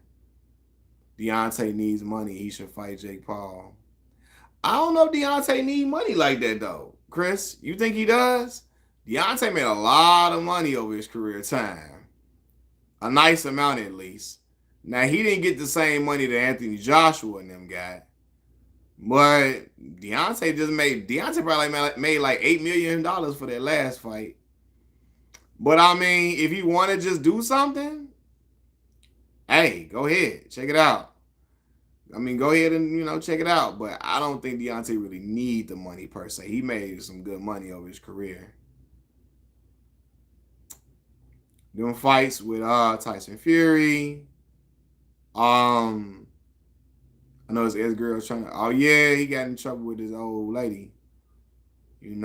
Deontay needs money. He should fight Jake Paul. I don't know if Deontay need money like that though. Chris, you think he does? Deontay made a lot of money over his career time. A nice amount at least. Now he didn't get the same money that Anthony Joshua and them got. But Deontay probably made like $8 million for that last fight. But I mean, if he want to just do something, hey, go ahead. Check it out. I mean, go ahead and, check it out. But I don't think Deontay really need the money per se. He made some good money over his career. Doing fights with Tyson Fury. I know his ex-girl was trying to, oh yeah, he got in trouble with his old lady. He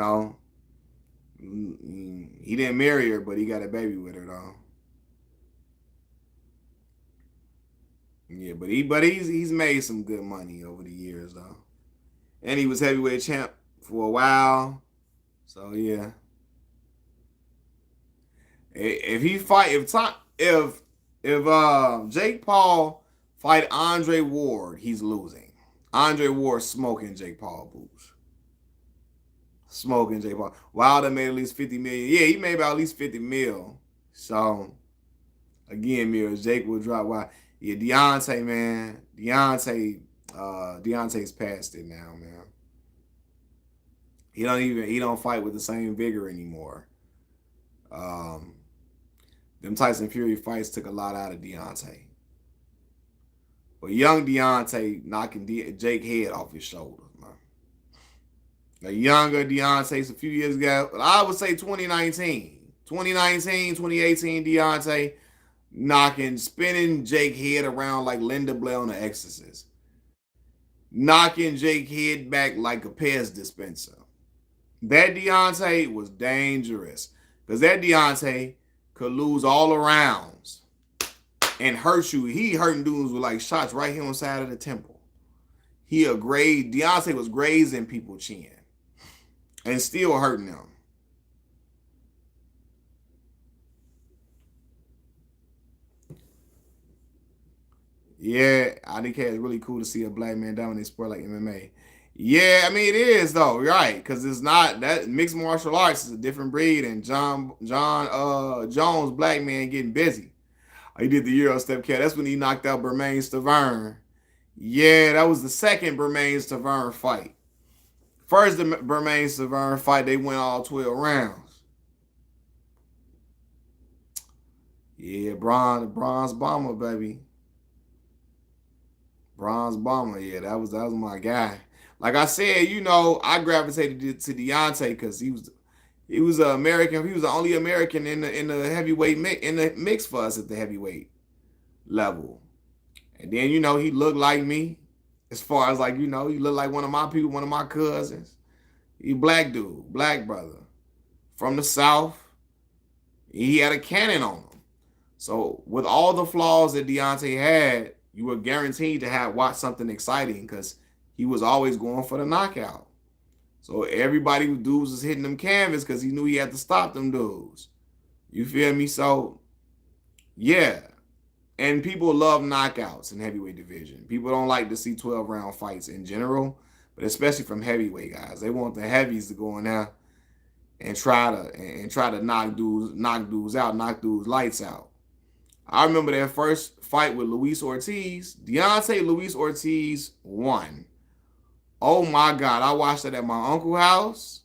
didn't marry her, but he got a baby with her though. Yeah, but he's made some good money over the years though, and he was heavyweight champ for a while. So yeah, if he fight if Jake Paul fight Andre Ward, he's losing. Andre Ward smoking Jake Paul boots. Smoking Jake Paul. Wilder made at least 50 million. Yeah, he made about at least 50 mil. So again, Mills, Jake will drop. Why? Yeah, Deontay, man. Deontay's past it now, man. He don't fight with the same vigor anymore. Um, them Tyson Fury fights took a lot out of Deontay. But young Deontay knocking Jake head off his shoulders, man. The younger Deontay a few years ago, I would say 2018 Deontay spinning Jake head around like Linda Blair on The Exorcist. Knocking Jake head back like a Pez dispenser. That Deontay was dangerous. Because that Deontay could lose all the rounds and hurt you. He hurting dudes with like shots right here on the side of the temple. Deontay was grazing people's chin and still hurting them. Yeah, IDK is really cool to see a black man dominate sport like MMA. Yeah, I mean it is though, right? Because it's not that mixed martial arts is a different breed, and John Jones, black man, getting busy. He did the Euro step cat. That's when he knocked out Bermain Stavern. Yeah, that was the second Bermain Stavern fight. First, the Bermain Stavern fight, they went all 12 rounds. Yeah, bronze bomber, baby. Bronze bomber. Yeah, that was my guy. Like I said, I gravitated to Deontay because he was an American. He was the only American in the heavyweight in the mix for us at the heavyweight level. And then he looked like me, as far as like he looked like one of my people, one of my cousins. He black dude, black brother from the South. He had a cannon on him. So with all the flaws that Deontay had, you were guaranteed to watch something exciting because he was always going for the knockout. So everybody with dudes was hitting them canvas because he knew he had to stop them dudes. You feel me? So, yeah. And people love knockouts in heavyweight division. People don't like to see 12-round fights in general, but especially from heavyweight guys. They want the heavies to go in there and try to knock dudes out, knock dudes lights out. I remember that first fight with Luis Ortiz. Luis Ortiz won. Oh my God, I watched that at my uncle's house.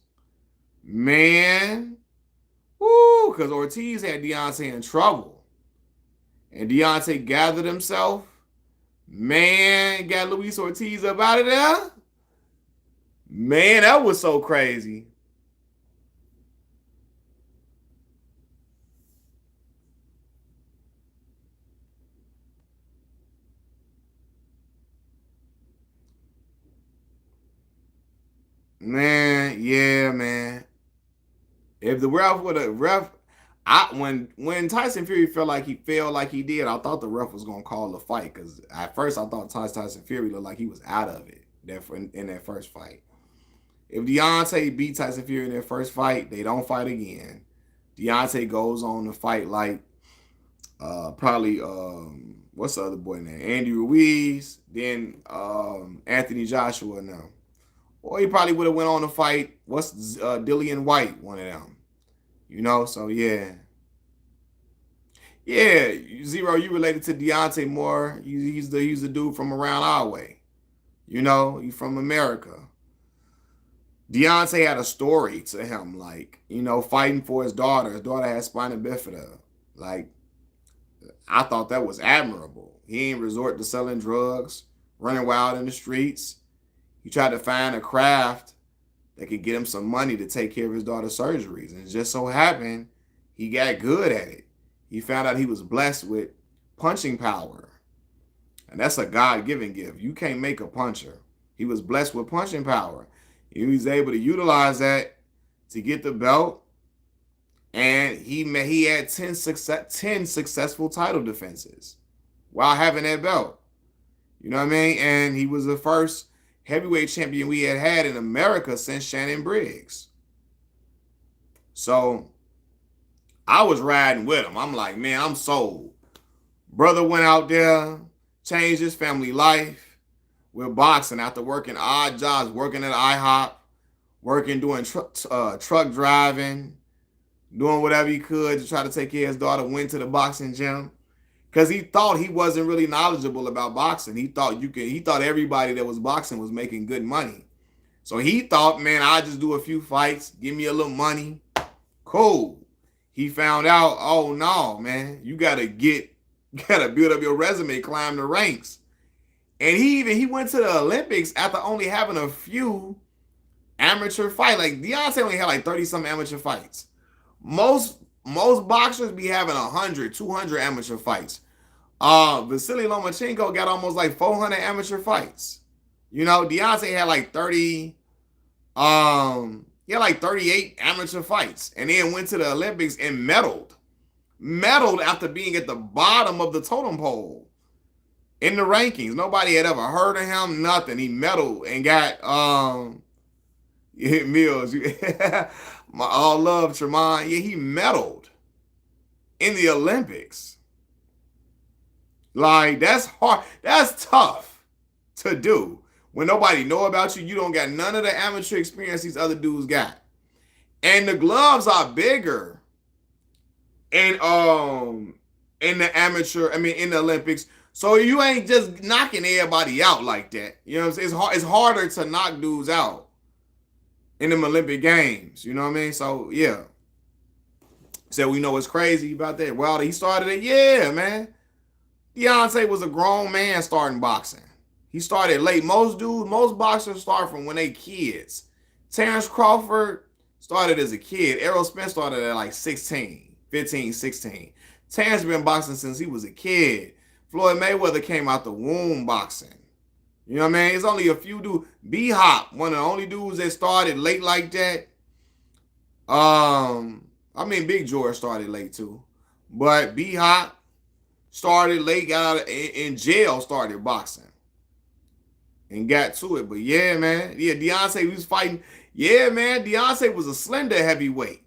Man. Woo, because Ortiz had Deontay in trouble. And Deontay gathered himself. Man, got Luis Ortiz up out of there. Man, that was so crazy. Man, yeah, man. If the ref would have when Tyson Fury felt like he did, I thought the ref was gonna call the fight because at first I thought Tyson Fury looked like he was out of it in that first fight. If Deontay beat Tyson Fury in their first fight, they don't fight again. Deontay goes on to fight like probably what's the other boy name? Andy Ruiz, then Anthony Joshua now. Or he probably would have went on to fight Dillian White, one of them. So yeah. Yeah, Zero, you related to Deontay more. He's the dude from around our way. He's from America. Deontay had a story to him, like, fighting for his daughter. His daughter had spina bifida. Like, I thought that was admirable. He ain't resort to selling drugs, running wild in the streets. He tried to find a craft that could get him some money to take care of his daughter's surgeries. And it just so happened he got good at it. He found out he was blessed with punching power. And that's a God-given gift. You can't make a puncher. He was blessed with punching power. He was able to utilize that to get the belt. And he had 10 successful title defenses while having that belt. You know what I mean? And he was the first heavyweight champion we had in America since Shannon Briggs. So I was riding with him. I'm like, man, I'm sold. Brother went out there, changed his family life with boxing after working odd jobs, working at IHOP, working doing truck driving, doing whatever he could to try to take care of his daughter. Went to the boxing gym because he thought he wasn't really knowledgeable about boxing. He thought He thought everybody that was boxing was making good money. So he thought, man, I'll just do a few fights, give me a little money, cool. He found out, oh no, man, you gotta build up your resume, climb the ranks. And he went to the Olympics after only having a few amateur fights. Like Deontay only had like 30 some amateur fights. Most boxers be having 100, 200 amateur fights. Vasily Lomachenko got almost like 400 amateur fights. You know, Deontay had like 30, he had like 38 amateur fights, and then went to the Olympics and medaled. Medaled after being at the bottom of the totem pole in the rankings. Nobody had ever heard of him, nothing. He medaled and got Mills. My all love, Tremont. Yeah, he medaled in the Olympics. Like, that's hard. That's tough to do. When nobody know about you, you don't got none of the amateur experience these other dudes got. And the gloves are bigger in the amateur, in the Olympics. So you ain't just knocking everybody out like that. You know what I'm saying? It's harder to knock dudes out in them Olympic games. You know what I mean? So yeah. So we know what's crazy about that. Well, he started it. Yeah, man. Deontay was a grown man starting boxing. He started late. Most boxers start from when they kids. Terrence Crawford started as a kid. Errol Spence started at like 16, 15, 16. Terrence been boxing since he was a kid. Floyd Mayweather came out the womb boxing. You know what I mean? It's only a few dudes. B-Hop, one of the only dudes that started late like that. Big George started late too. But B-Hop started late, got out in jail, started boxing. And got to it. But yeah, man. Yeah, Deontay was fighting. Yeah, man. Deontay was a slender heavyweight.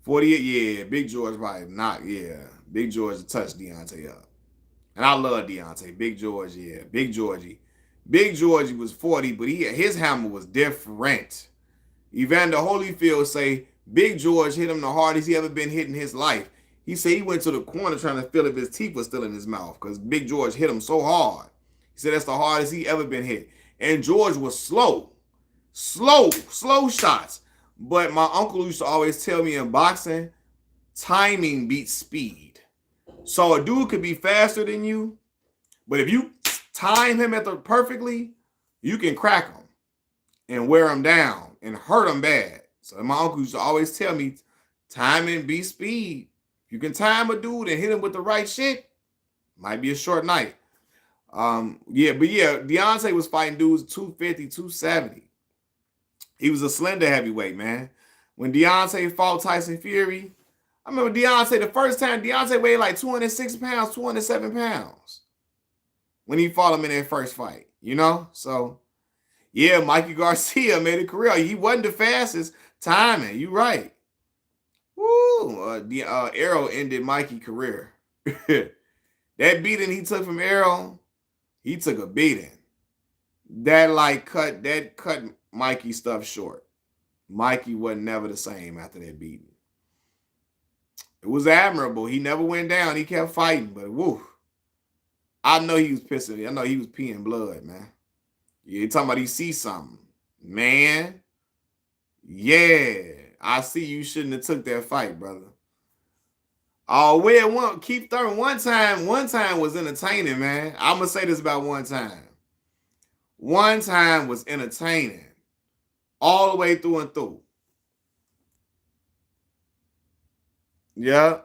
48, yeah. Big George probably not, yeah. Big George touched Deontay up. And I love Deontay. Big George, yeah. Big Georgie. Big Georgie was 40, but his hammer was different. Evander Holyfield say Big George hit him the hardest he ever been hit in his life. He said he went to the corner trying to feel if his teeth were still in his mouth because Big George hit him so hard. He said that's the hardest he ever been hit. And George was slow shots. But my uncle used to always tell me in boxing, timing beats speed. So a dude could be faster than you, but if you time him perfectly, you can crack him and wear him down and hurt him bad. So my uncle used to always tell me, timing beats speed. You can time a dude and hit him with the right shit, might be a short night. Deontay was fighting dudes 250, 270. He was a slender heavyweight, man. When Deontay fought Tyson Fury, I remember Deontay, the first time Deontay weighed like 206 pounds, 207 pounds. When he fought him in that first fight, you know? So, yeah, Mikey Garcia made a career. He wasn't the fastest timing. You right. Woo! Errol ended Mikey's career. That beating he took from Errol, he took a beating. That cut Mikey stuff short. Mikey wasn't never the same after that beating. It was admirable. He never went down. He kept fighting, but woo. I know he was pissing. I know he was peeing blood, man. Yeah, talking about he see something. Man, yeah. I see you shouldn't have took that fight, brother. Oh, keep throwing one time was entertaining, man. I'm going to say this about one time. One time was entertaining. All the way through and through. Yeah.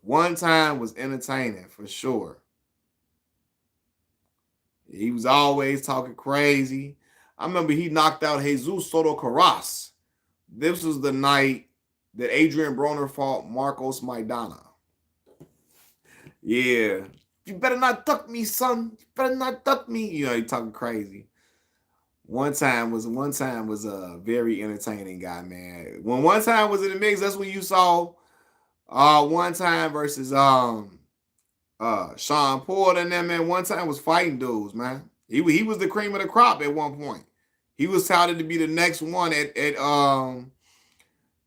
One time was entertaining for sure. He was always talking crazy. I remember he knocked out Jesus Soto Carras. This was the night that Adrian Broner fought Marcos Maidana. Yeah. You better not duck me, son. You better not duck me. You know, he talking crazy. One time was a very entertaining guy, man. When one time was in the mix, that's when you saw one time versus Sean Porter and that man. One time was fighting dudes, man. He was the cream of the crop at one point. He was touted to be the next one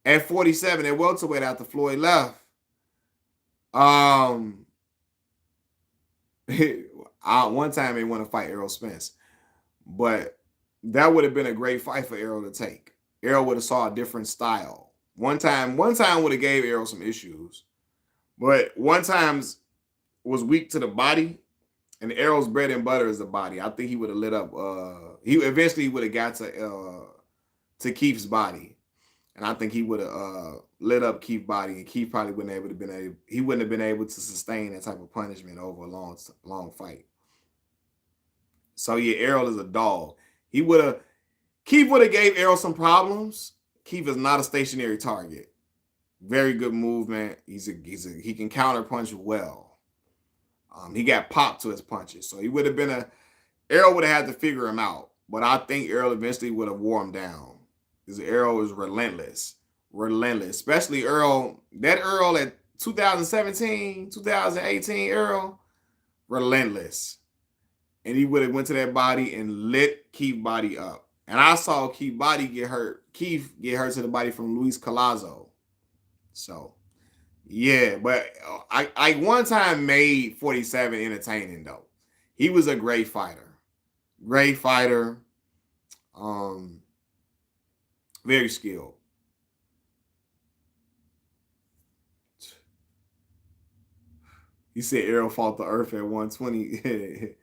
at 47 at welterweight after Floyd left. Um One time they want to fight Errol Spence, but that would have been a great fight for Errol to take. Errol would have saw a different style. One time would have gave Errol some issues, but one time's was weak to the body, and Errol's bread and butter is the body. I think he would have lit up. He eventually would have got to Keith's body, and I think he would have lit up Keith's body, and Keith probably he wouldn't have been able to sustain that type of punishment over a long fight. So yeah, Errol is a dog. Keith would have gave Errol some problems. Keith is not a stationary target. Very good movement. He can counter punch well. He got popped to his punches, so he would have been Errol would have had to figure him out. But I think Errol eventually would have wore him down. Because Errol is relentless. Especially Errol at 2017, 2018 Errol, relentless. And he would have went to that body and lit Keith's body up. And I saw Keith get hurt to the body from Luis Collazo. So, yeah, but I one time made 47 entertaining, though. He was a great fighter. Great fighter. Very skilled. He said Errol fought the earth at 120.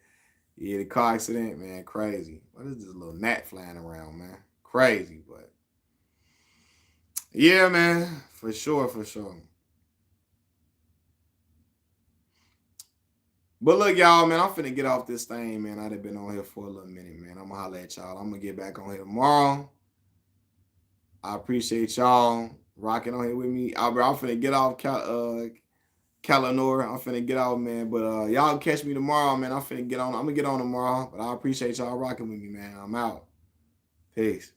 Yeah, the car accident, man, crazy. What is this little gnat flying around, man? Crazy, but yeah, man, for sure. But look, y'all, man, I'm finna get off this thing, man. I've been on here for a little minute, man. I'm gonna holler at y'all. I'm gonna get back on here tomorrow. I appreciate y'all rocking on here with me. I'm finna get off Calanor. I'm finna get out, man. But y'all catch me tomorrow, man. I'm gonna get on tomorrow. But I appreciate y'all rocking with me, man. I'm out. Peace.